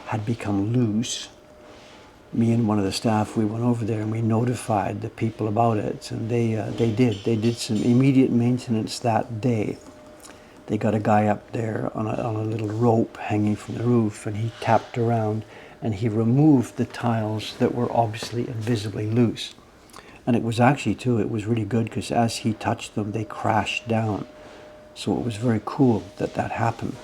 had become loose. Me and one of the staff, we went over there and we notified the people about it, and they did some immediate maintenance that day. They got a guy up there on a little rope hanging from the roof, and he tapped around and he removed the tiles that were obviously and visibly loose. And it was actually, too, it was really good because as he touched them, they crashed down. So it was very cool that that happened.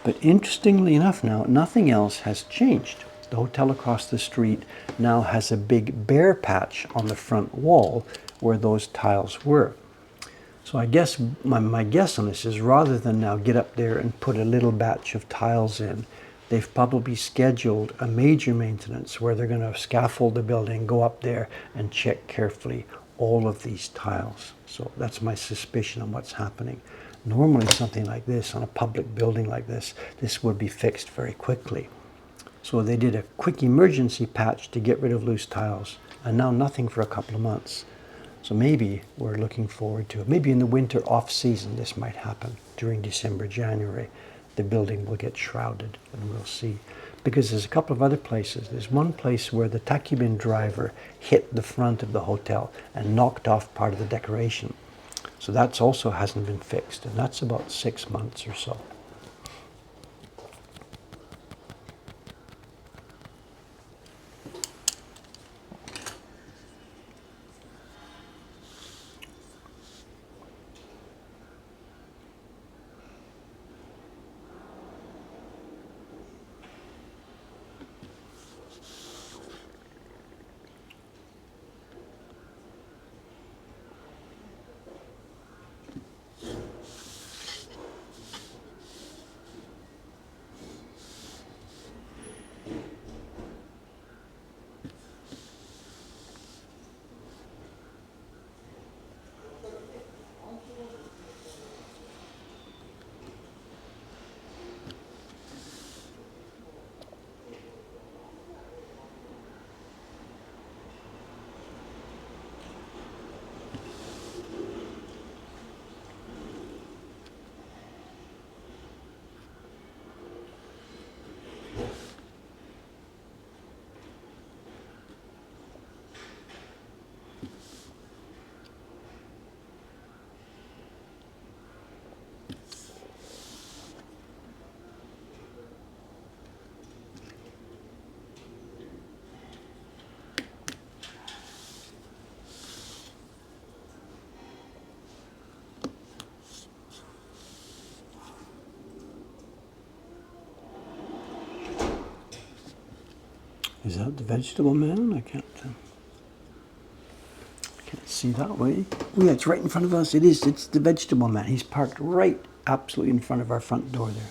But interestingly enough now, nothing else has changed. The hotel across the street now has a big bare patch on the front wall where those tiles were. So I guess my guess on this is rather than now get up there and put a little batch of tiles in, they've probably scheduled a major maintenance where they're going to scaffold the building, go up there and check carefully all of these tiles. So that's my suspicion on what's happening. Normally something like this, on a public building like this would be fixed very quickly. So they did a quick emergency patch to get rid of loose tiles, and now nothing for a couple of months. So maybe we're looking forward to it. Maybe in the winter off season this might happen during December, January. The building will get shrouded and we'll see. Because there's a couple of other places. There's one place where the taxi bin driver hit the front of the hotel and knocked off part of the decoration. So that's also hasn't been fixed, and that's about 6 months or so. Is that the vegetable man? I can't see that way. Oh yeah, it's right in front of us. It is. It's the vegetable man. He's parked right absolutely in front of our front door there.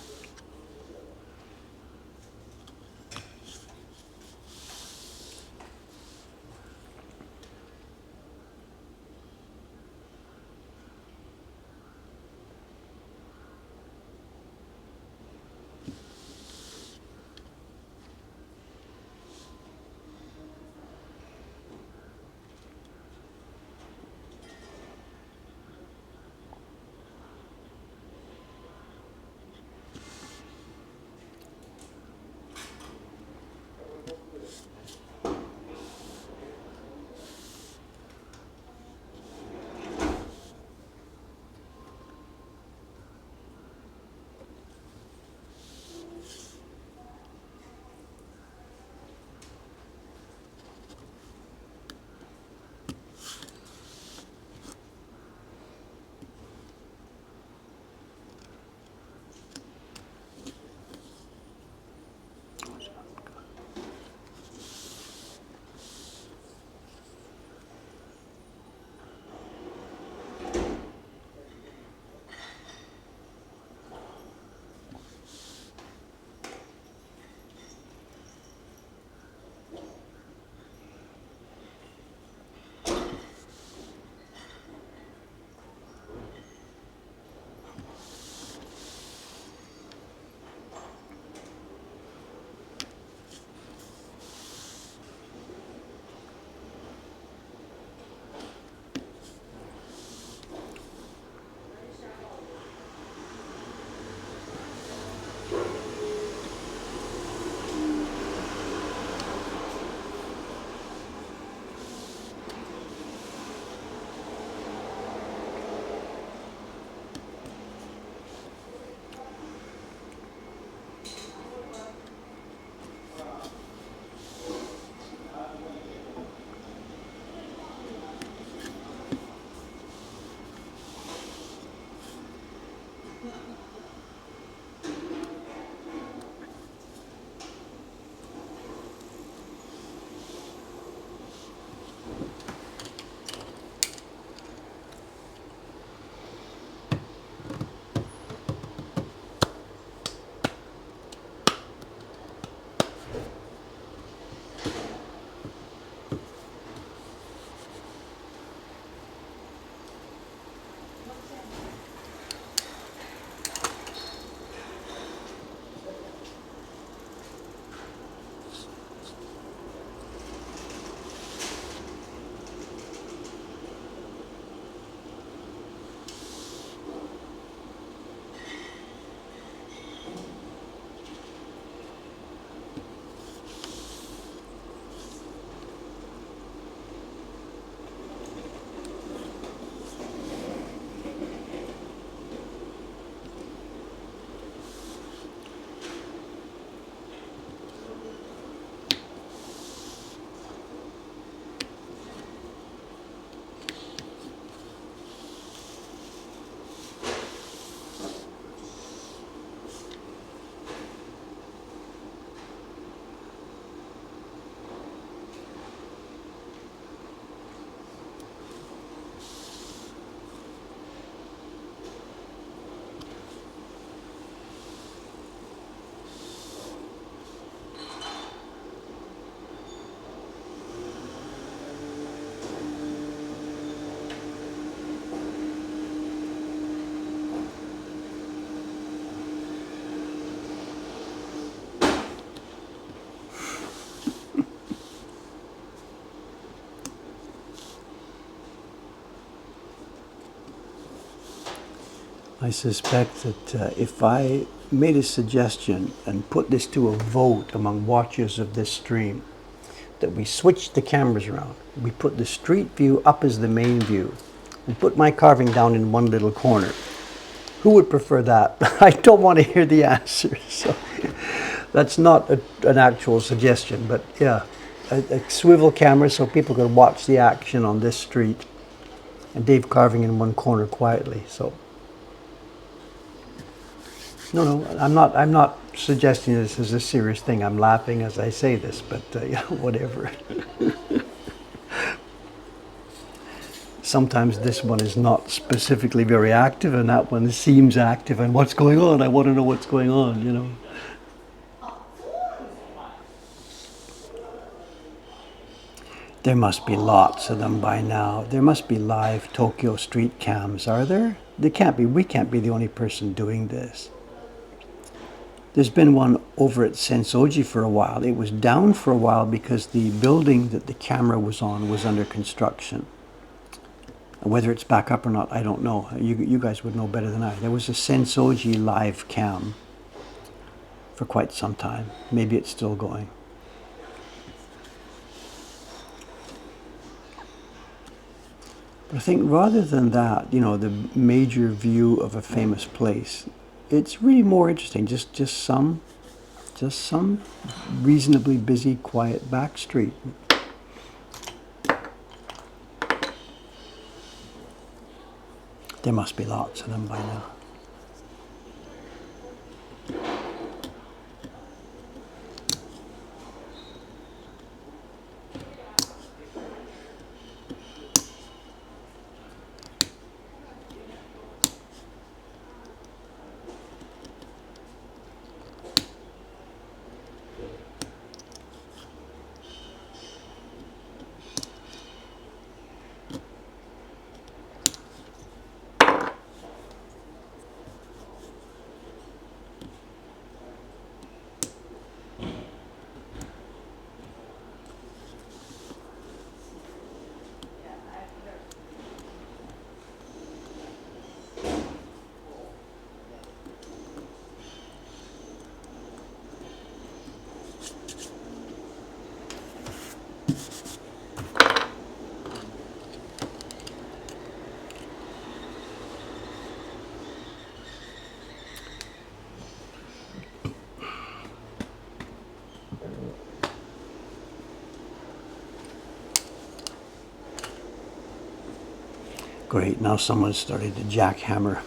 I suspect that if I made a suggestion and put this to a vote among watchers of this stream, that we switch the cameras around, we put the street view up as the main view, and put my carving down in one little corner, who would prefer that? I don't want to hear the answer, so that's not an actual suggestion, but yeah, a swivel camera so people could watch the action on this street, and Dave carving in one corner quietly. So no, I'm not suggesting this as a serious thing. I'm laughing as I say this, but yeah, whatever. Sometimes this one is not specifically very active, and that one seems active. And what's going on? I want to know what's going on, you know. There must be lots of them by now. There must be live Tokyo street cams, are there? They can't be. We can't be the only person doing this. There's been one over at Sensoji for a while. It was down for a while because the building that the camera was on was under construction. Whether it's back up or not, I don't know. You guys would know better than I. There was a Sensoji live cam for quite some time. Maybe it's still going. But I think rather than that, you know, the major view of a famous place, it's really more interesting. Just some reasonably busy, quiet back street. There must be lots of them by now. Great, now someone's starting to jackhammer.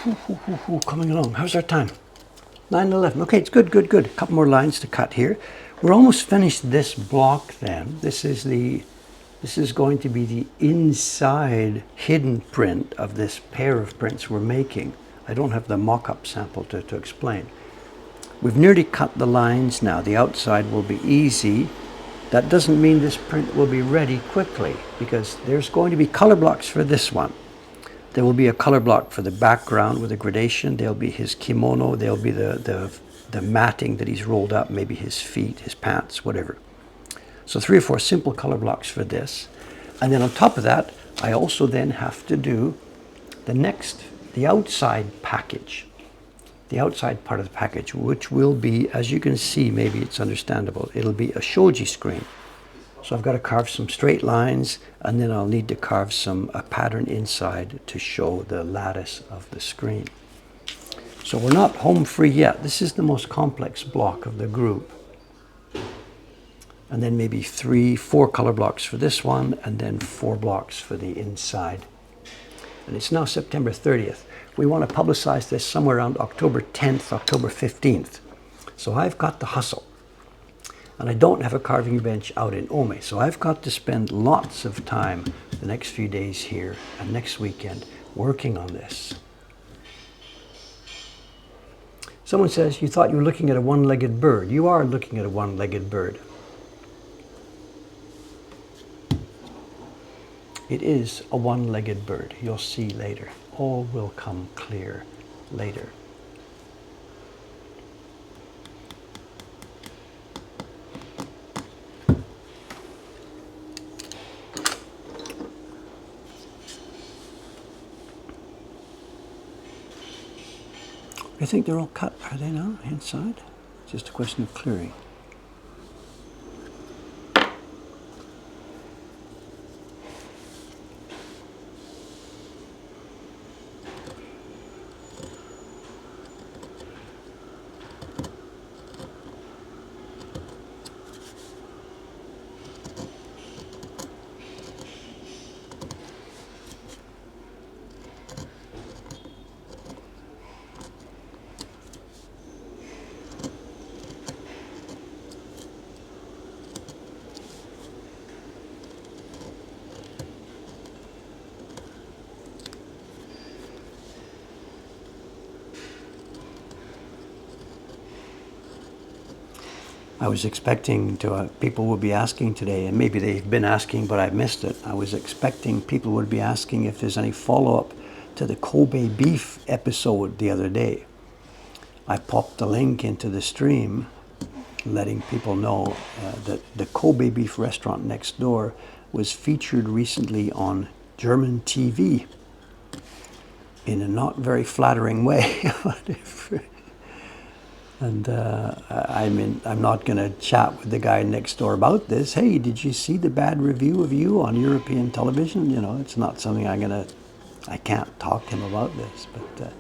Coming along. How's our time? 9:11. Okay, it's good, good, good. A couple more lines to cut here. We're almost finished this block then. This is going to be the inside hidden print of this pair of prints we're making. I don't have the mock-up sample to explain. We've nearly cut the lines now. The outside will be easy. That doesn't mean this print will be ready quickly, because there's going to be color blocks for this one. There will be a color block for the background with a gradation. There'll be his kimono. There'll be the matting that he's rolled up, maybe his feet, his pants, whatever. So 3 or 4 simple color blocks for this. And then on top of that, I also then have to do the outside package. The outside part of the package, which will be, as you can see, maybe it's understandable, it'll be a shoji screen. So I've got to carve some straight lines, and then I'll need to carve a pattern inside to show the lattice of the screen. So we're not home free yet. This is the most complex block of the group. And then maybe 3, 4 color blocks for this one, and then 4 blocks for the inside. And it's now September 30th. We want to publicize this somewhere around October 10th, October 15th. So I've got to hustle. And I don't have a carving bench out in Ome, so I've got to spend lots of time the next few days here and next weekend working on this. Someone says, you thought you were looking at a one-legged bird. You are looking at a one-legged bird. It is a one-legged bird. You'll see later. All will come clear later. I think they're all cut, are they now, inside? It's just a question of clearing. I was expecting people would be asking today, and maybe they've been asking, but I missed it. I was expecting people would be asking if there's any follow-up to the Kobe beef episode the other day. I popped the link into the stream, letting people know that the Kobe beef restaurant next door was featured recently on German TV in a not very flattering way. And I'm not going to chat with the guy next door about this. Hey, did you see the bad review of you on European television? You know, it's not something I can't talk to him about this. But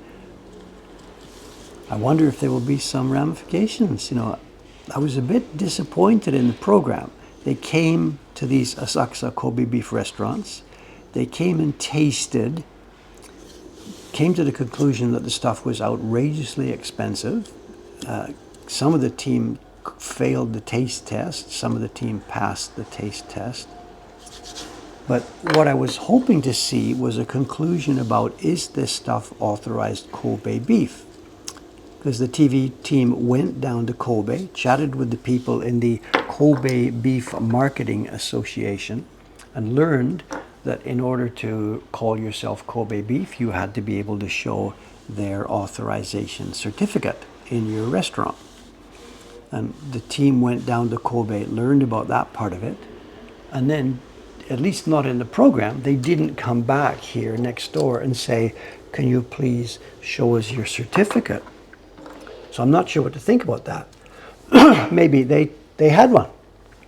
I wonder if there will be some ramifications. You know, I was a bit disappointed in the program. They came to these Asakusa Kobe beef restaurants. They came and tasted, came to the conclusion that the stuff was outrageously expensive. Some of the team failed the taste test. Some of the team passed the taste test. But what I was hoping to see was a conclusion about, is this stuff authorized Kobe beef? Because the TV team went down to Kobe, chatted with the people in the Kobe Beef Marketing Association, and learned that in order to call yourself Kobe beef, you had to be able to show their authorization certificate in your restaurant. And the team went down to Kobe, learned about that part of it, and then, at least not in the program, they didn't come back here next door and say, can you please show us your certificate? So I'm not sure what to think about that. Maybe they had one,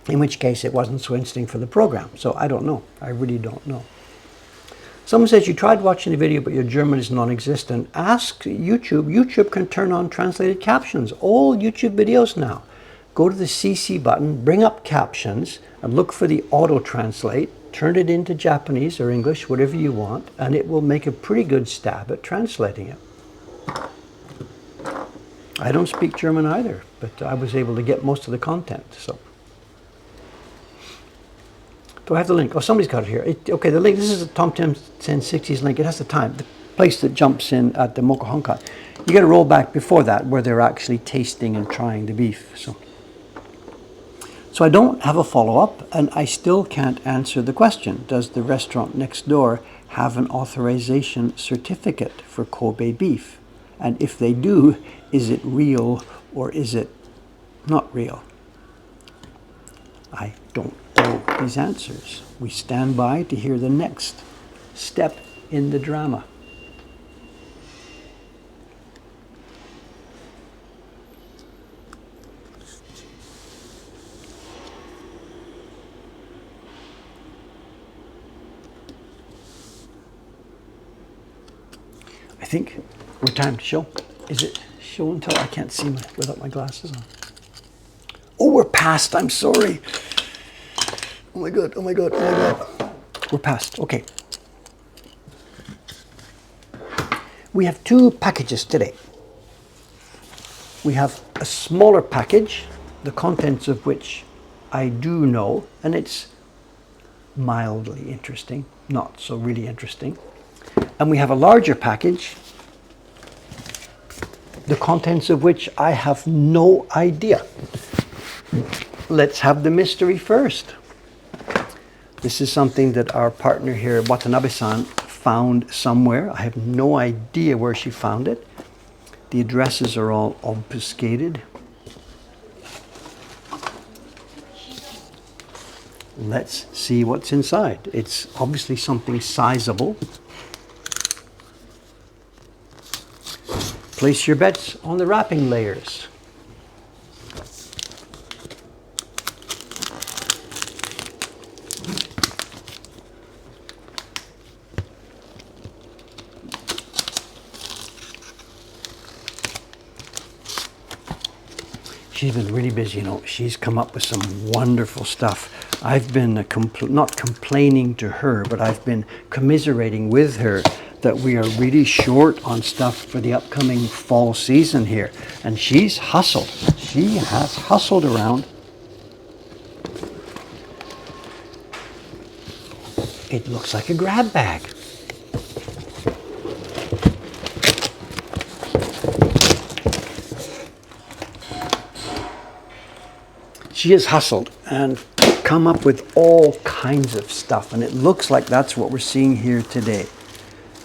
in which case it wasn't so interesting for the program. So I don't know. I really don't know. Someone says, you tried watching the video, but your German is non-existent. Ask YouTube. YouTube can turn on translated captions. All YouTube videos now. Go to the CC button, bring up captions, and look for the auto-translate. Turn it into Japanese or English, whatever you want, and it will make a pretty good stab at translating it. I don't speak German either, but I was able to get most of the content. So, do I have the link? Oh, somebody's got it here. Okay, the link. This is a Tom 1060s link. It has the time, the place that jumps in at the Mokuhankan. You got to roll back before that, where they're actually tasting and trying the beef. So I don't have a follow-up, and I still can't answer the question. Does the restaurant next door have an authorization certificate for Kobe beef? And if they do, is it real or is it not real? I don't know these answers. We stand by to hear the next step in the drama. I think we're time to show. Is it show until I can't see without my glasses on? Oh, we're past. I'm sorry. Oh my God, oh my God, oh my God. We're past. Okay. We have two packages today. We have a smaller package, the contents of which I do know, and it's mildly interesting, not so really interesting. And we have a larger package, the contents of which I have no idea. Let's have the mystery first. This is something that our partner here, Watanabe-san, found somewhere. I have no idea where she found it. The addresses are all obfuscated. Let's see what's inside. It's obviously something sizable. Place your bets on the wrapping layers. She's been really busy, you know. She's come up with some wonderful stuff. I've been not complaining to her, but I've been commiserating with her that we are really short on stuff for the upcoming fall season here. And she's hustled. She has hustled around. It looks like a grab bag. She has hustled and come up with all kinds of stuff, and it looks like that's what we're seeing here today.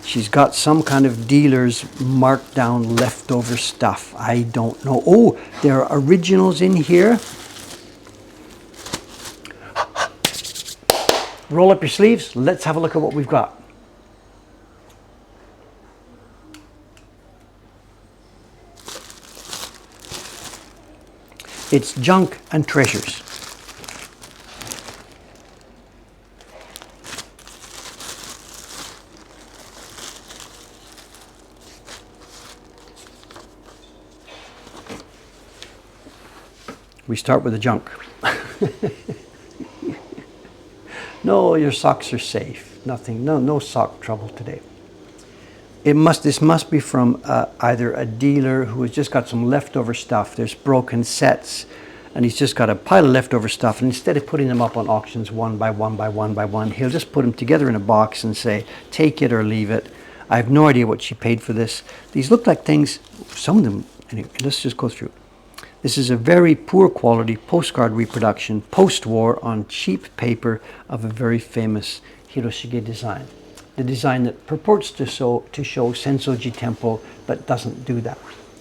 She's got some kind of dealer's marked down leftover stuff. I don't know. Oh, there are originals in here. Roll up your sleeves. Let's have a look at what we've got. It's junk and treasures. We start with the junk. No, your socks are safe. Nothing, no sock trouble today. This must be from either a dealer who has just got some leftover stuff. There's broken sets, and he's just got a pile of leftover stuff. And instead of putting them up on auctions one by one by one by one, he'll just put them together in a box and say, take it or leave it. I have no idea what she paid for this. These look like things, some of them, anyway, let's just go through. This is a very poor quality postcard reproduction, post-war, on cheap paper of a very famous Hiroshige design. The design that purports to show Sensoji Temple, but doesn't do that.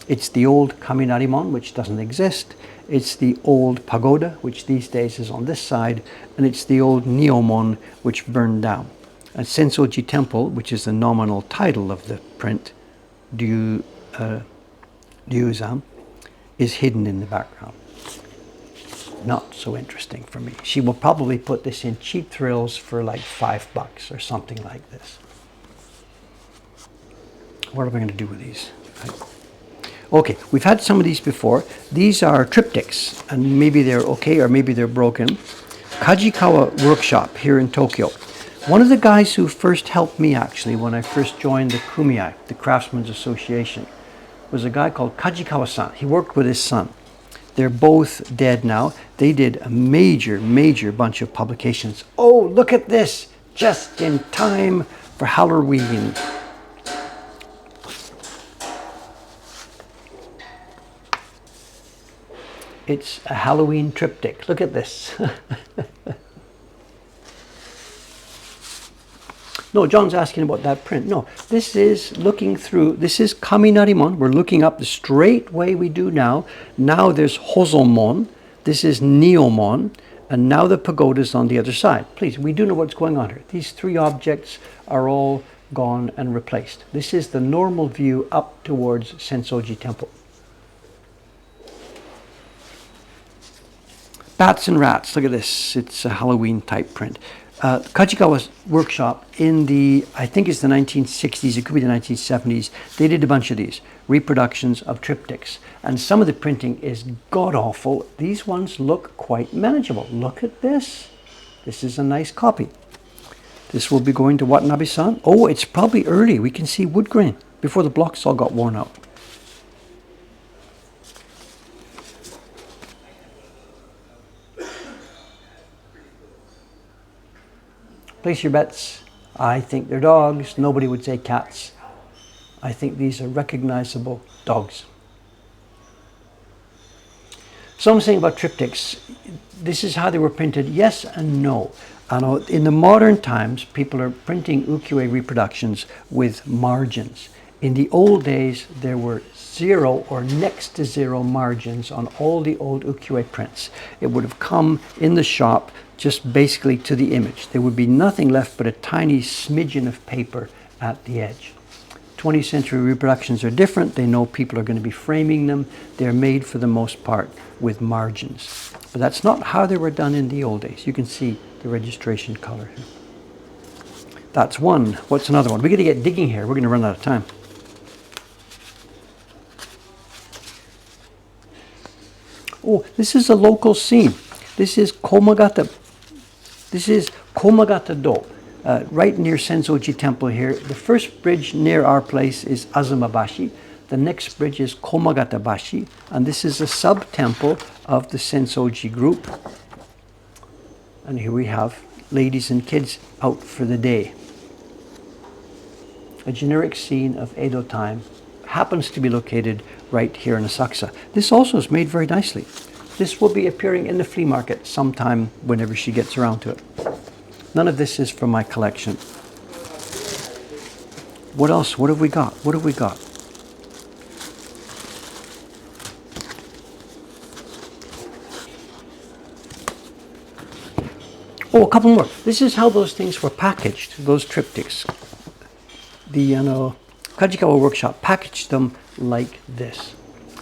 It's the old Kaminarimon, which doesn't exist. It's the old pagoda, which these days is on this side. And it's the old Niomon, which burned down. And Sensoji Temple, which is the nominal title of the print, Ryuzan, is hidden in the background. Not so interesting for me. She will probably put this in Cheap Thrills for like $5 or something like this. What am I going to do with these? Okay, we've had some of these before. These are triptychs, and maybe they're okay or maybe they're broken. Kajikawa Workshop here in Tokyo. One of the guys who first helped me, actually, when I first joined the Kumei, the Craftsmen's Association, was a guy called Kajikawa-san. He worked with his son. They're both dead now. They did a major, major bunch of publications. Oh, look at this! Just in time for Halloween. It's a Halloween triptych. Look at this. No, John's asking about that print. No, this is looking through. This is Kaminarimon. We're looking up the straight way we do now. Now there's Hozomon. This is Neomon. And now the pagoda's on the other side. Please, we do know what's going on here. These three objects are all gone and replaced. This is the normal view up towards Sensoji Temple. Bats and rats. Look at this. It's a Halloween type print. Kajikawa's workshop in the, I think it's the 1960s, it could be the 1970s, they did a bunch of these reproductions of triptychs. And some of the printing is god-awful. These ones look quite manageable. Look at this. This is a nice copy. This will be going to Watanabe-san. Oh, it's probably early. We can see wood grain before the blocks all got worn out. Place your bets. I think they're dogs. Nobody would say cats. I think these are recognizable dogs. Some saying about triptychs, this is how they were printed. Yes and no. In the modern times, people are printing ukiyo-e reproductions with margins. In the old days, there were zero or next to zero margins on all the old ukiyo-e prints. It would have come in the shop just basically to the image. There would be nothing left but a tiny smidgen of paper at the edge. 20th century reproductions are different. They know people are going to be framing them. They're made for the most part with margins. But that's not how they were done in the old days. You can see the registration color here. That's one. What's another one? We're going to get digging here. We're going to run out of time. Oh, this is a local scene. This is Komagata. This is Komagata-do, right near Sensoji Temple here. The first bridge near our place is Azumabashi. The next bridge is Komagata-bashi. And this is a sub-temple of the Sensoji group. And here we have ladies and kids out for the day. A generic scene of Edo time happens to be located right here in Asakusa. This also is made very nicely. This will be appearing in the flea market sometime whenever she gets around to it. None of this is from my collection. What else? What have we got? What have we got? Oh, a couple more. This is how those things were packaged, those triptychs. The Kajikawa workshop packaged them like this.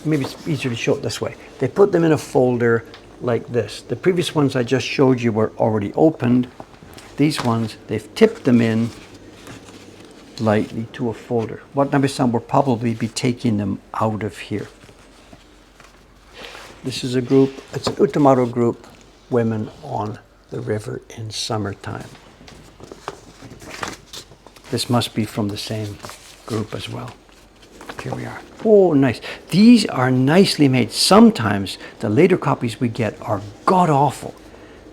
Maybe it's easier to show it this way. They put them in a folder like this. The previous ones I just showed you were already opened. These ones, they've tipped them in lightly to a folder. Watanabe-san will probably be taking them out of here. This is a group, it's an Utamaro group, women on the river in summertime. This must be from the same group as well. Here we are. Oh, nice. These are nicely made. Sometimes the later copies we get are god-awful.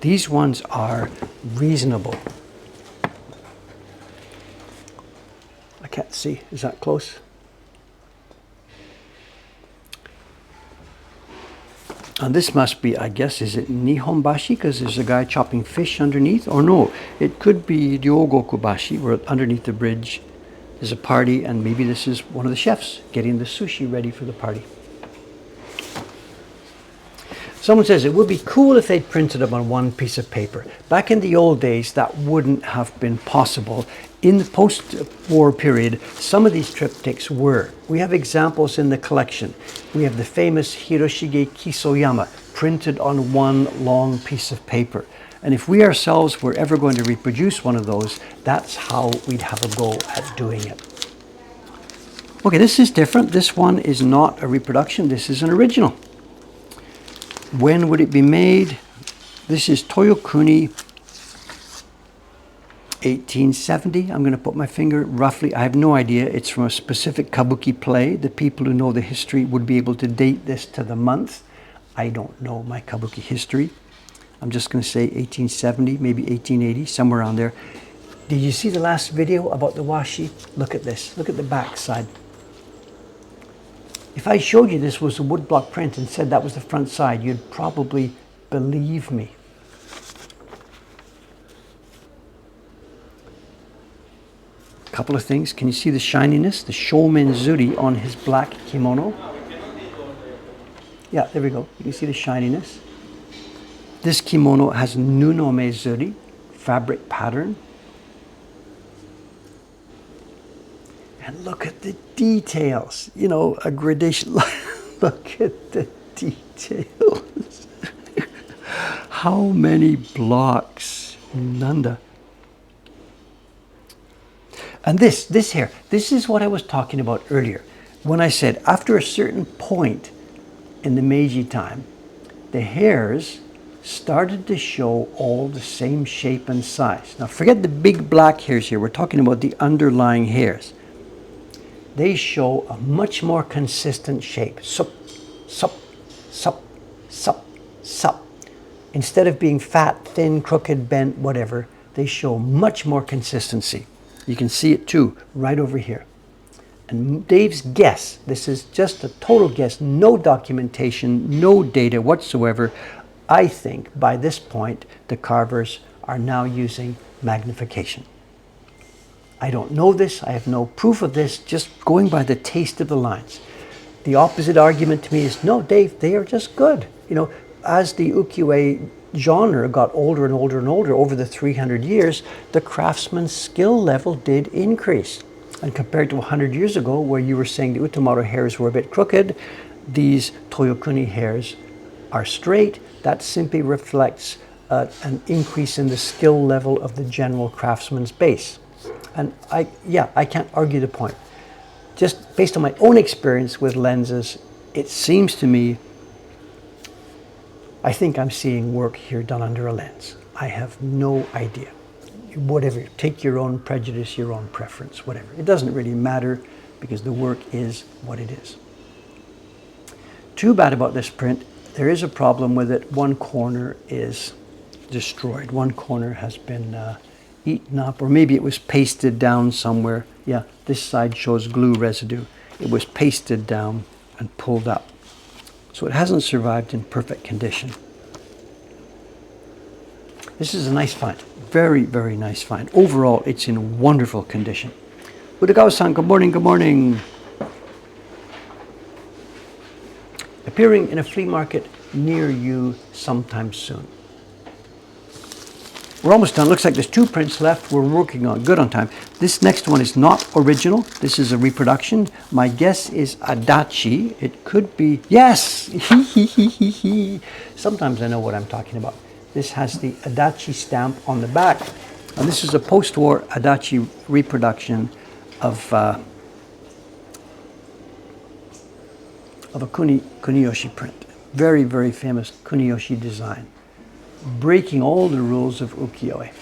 These ones are reasonable. I can't see. Is that close? And this must be, I guess, is it Nihonbashi? Because there's a guy chopping fish underneath. Or no, it could be Ryogokubashi, where underneath the bridge there's a party, and maybe this is one of the chefs getting the sushi ready for the party. Someone says it would be cool if they'd printed them on one piece of paper. Back in the old days, that wouldn't have been possible. In the post-war period, some of these triptychs were. We have examples in the collection. We have the famous Hiroshige Kisoyama, printed on one long piece of paper. And if we ourselves were ever going to reproduce one of those, that's how we'd have a go at doing it. Okay, this is different. This one is not a reproduction. This is an original. When would it be made? This is Toyokuni 1870, I'm going to put my finger roughly, I have no idea. It's from a specific kabuki play. The people who know the history would be able to date this to the month. I don't know my kabuki history. I'm just going to say 1870, maybe 1880, somewhere around there. Did you see the last video about the washi? Look at this. Look at the back side. If I showed you this was a woodblock print and said that was the front side, you'd probably believe me. A couple of things. Can you see the shininess? The Shomen Zuri on his black kimono. Yeah, there we go. You can see the shininess. This kimono has Nunome Zuri, fabric pattern. And look at the details. You know, a gradation. Look at the details. How many blocks? Nanda. And this here, this is what I was talking about earlier. When I said after a certain point in the Meiji time, the hairs started to show all the same shape and size. Now forget the big black hairs here. We're talking about the underlying hairs. They show a much more consistent shape. Sup, sup, sup, sup, sup. Instead of being fat, thin, crooked, bent, whatever, they show much more consistency. You can see it too, right over here. And Dave's guess, this is just a total guess, no documentation, no data whatsoever. I think by this point, the carvers are now using magnification. I don't know this, I have no proof of this, just going by the taste of the lines. The opposite argument to me is, no, Dave, they are just good. You know, as the ukiyo-e genre got older and older and older over the 300 years, the craftsman's skill level did increase. And compared to 100 years ago, where you were saying the Utamaro hairs were a bit crooked, these Toyokuni hairs are straight. That simply reflects an increase in the skill level of the general craftsman's base. And I can't argue the point. Just based on my own experience with lenses, it seems to me, I think I'm seeing work here done under a lens. I have no idea. Whatever, take your own prejudice, your own preference, whatever. It doesn't really matter because the work is what it is. Too bad about this print, there is a problem with it. One corner is destroyed. One corner has been eaten up, or maybe it was pasted down somewhere. Yeah, this side shows glue residue. It was pasted down and pulled up. So it hasn't survived in perfect condition. This is a nice find. Very, very nice find. Overall, it's in wonderful condition. Udagawa-san, good morning, good morning. Appearing in a flea market near you sometime soon. We're almost done. Looks like there's 2 prints left. We're working on good on time. This next one is not original. This is a reproduction. My guess is Adachi. It could be, yes! Sometimes I know what I'm talking about. This has the Adachi stamp on the back. And this is a post-war Adachi reproduction of a kuniyoshi print. Very, very famous kuniyoshi design. Breaking all the rules of ukiyo-e.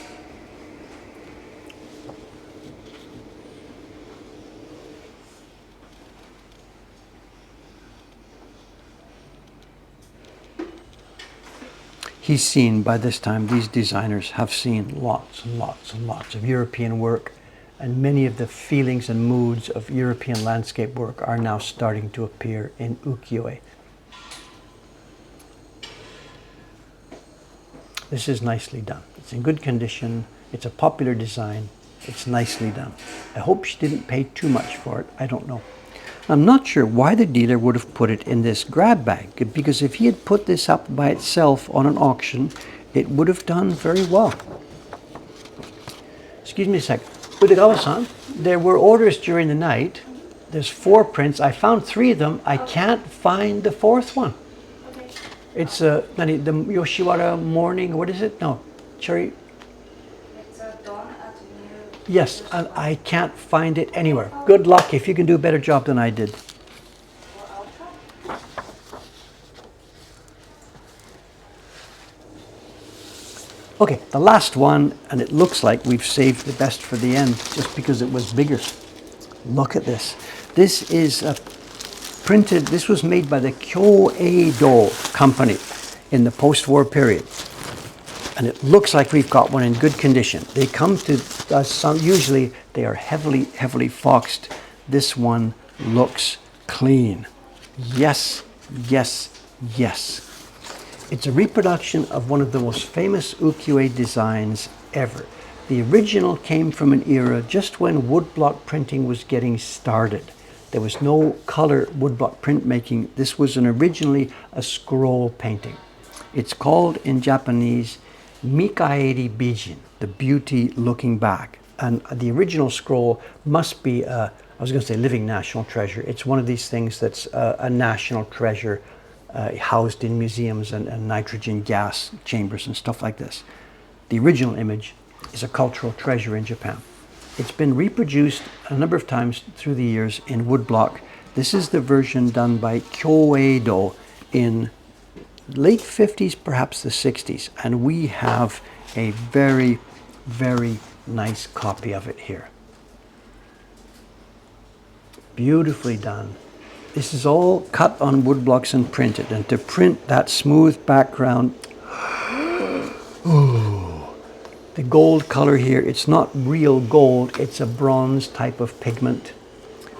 He's seen, by this time, these designers have seen lots and lots and lots of European work, and many of the feelings and moods of European landscape work are now starting to appear in ukiyo-e. This is nicely done. It's in good condition. It's a popular design. It's nicely done. I hope she didn't pay too much for it. I don't know. I'm not sure why the dealer would have put it in this grab bag, because if he had put this up by itself on an auction, it would have done very well. Excuse me a second. Udagawa-san, there were orders during the night. There's 4 prints. I found 3 of them. I can't find the 4th one. It's the Yoshiwara morning, what is it? No, cherry. It's a dawn at new. Yes, and I can't find it anywhere. Good luck if you can do a better job than I did. Well, I'll try. Okay, the last one, and it looks like we've saved the best for the end just because it was bigger. Look at this. This is printed, this was made by the Kyoeido company in the post-war period. And it looks like we've got one in good condition. They come to us, usually they are heavily foxed. This one looks clean. Yes, yes, yes. It's a reproduction of one of the most famous ukiyo-e designs ever. The original came from an era just when woodblock printing was getting started. There was no color woodblock printmaking. This was originally a scroll painting. It's called in Japanese Mikaeri Bijin, the beauty looking back. And the original scroll must be, I was going to say living national treasure. It's one of these things that's a national treasure housed in museums and nitrogen gas chambers and stuff like this. The original image is a cultural treasure in Japan. It's been reproduced a number of times through the years in woodblock. This is the version done by Kyoeido in late 50s, perhaps the 60s. And we have a very, very nice copy of it here. Beautifully done. This is all cut on woodblocks and printed. And to print that smooth background, the gold color here, it's not real gold, it's a bronze type of pigment.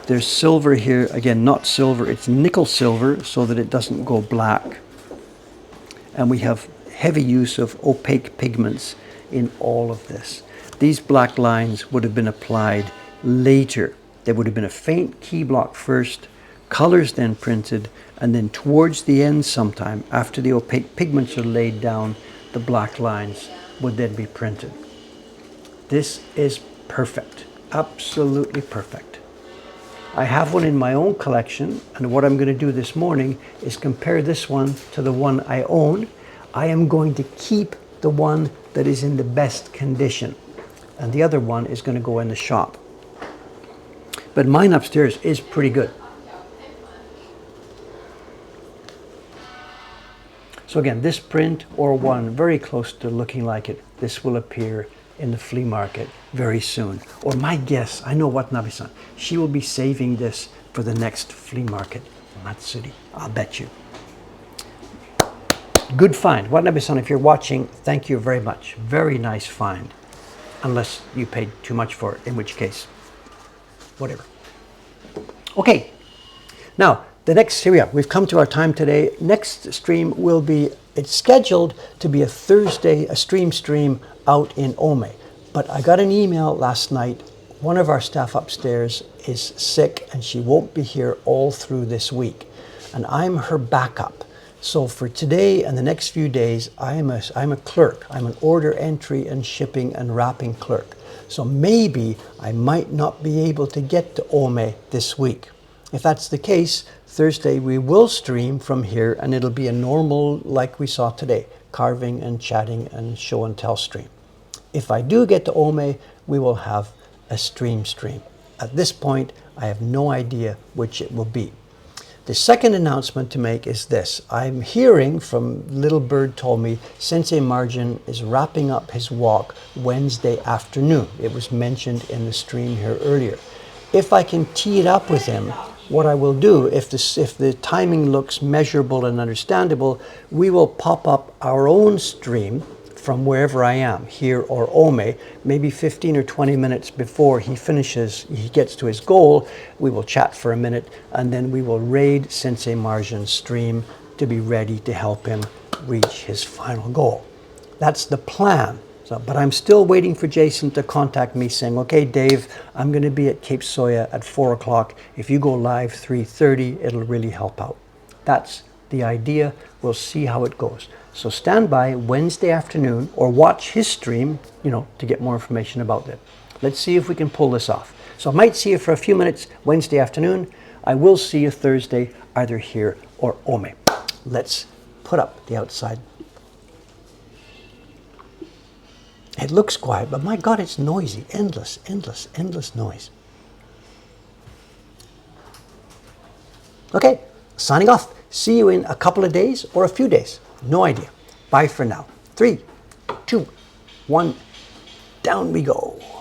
There's silver here, again, not silver, it's nickel silver so that it doesn't go black. And we have heavy use of opaque pigments in all of this. These black lines would have been applied later. There would have been a faint key block first, colors then printed, and then towards the end sometime, after the opaque pigments are laid down, the black lines would then be printed. This is perfect, absolutely perfect. I have one in my own collection, and what I'm going to do this morning is compare this one to the one I own. I am going to keep the one that is in the best condition, and the other one is going to go in the shop. But mine upstairs is pretty good. So again, this print or one very close to looking like it, this will appear in the flea market very soon. Or my guess, I know Watanabe-san, she will be saving this for the next flea market, Matsuri, I'll bet you. Good find. Watanabe-san, if you're watching, thank you very much. Very nice find. Unless you paid too much for it, in which case, whatever. Okay, now, the next, here we are, we've come to our time today. Next stream will be, it's scheduled to be a Thursday, a stream out in Ome. But I got an email last night. One of our staff upstairs is sick and she won't be here all through this week. And I'm her backup. So for today and the next few days, I'm a clerk. I'm an order entry and shipping and wrapping clerk. So maybe I might not be able to get to Ome this week. If that's the case, Thursday we will stream from here and it'll be a normal, like we saw today, carving and chatting and show and tell stream. If I do get to Ome, we will have a stream. At this point, I have no idea which it will be. The second announcement to make is this. I'm hearing from Little Bird told me Sensei Margin is wrapping up his walk Wednesday afternoon. It was mentioned in the stream here earlier. If I can tee it up with him, what I will do, if the timing looks measurable and understandable, we will pop up our own stream from wherever I am, here or Ome, maybe 15 or 20 minutes before he gets to his goal. We will chat for a minute and then we will raid Sensei Marjan's stream to be ready to help him reach his final goal. That's the plan. But I'm still waiting for Jason to contact me saying, okay, Dave, I'm going to be at Cape Soya at 4 o'clock. If you go live 3:30, it'll really help out. That's the idea. We'll see how it goes. So stand by Wednesday afternoon or watch his stream, to get more information about it. Let's see if we can pull this off. So I might see you for a few minutes Wednesday afternoon. I will see you Thursday, either here or Ome. Let's put up the outside. It looks quiet, but my God, it's noisy. Endless noise. Okay, signing off. See you in a couple of days or a few days. No idea. Bye for now. 3, 2, one, down we go.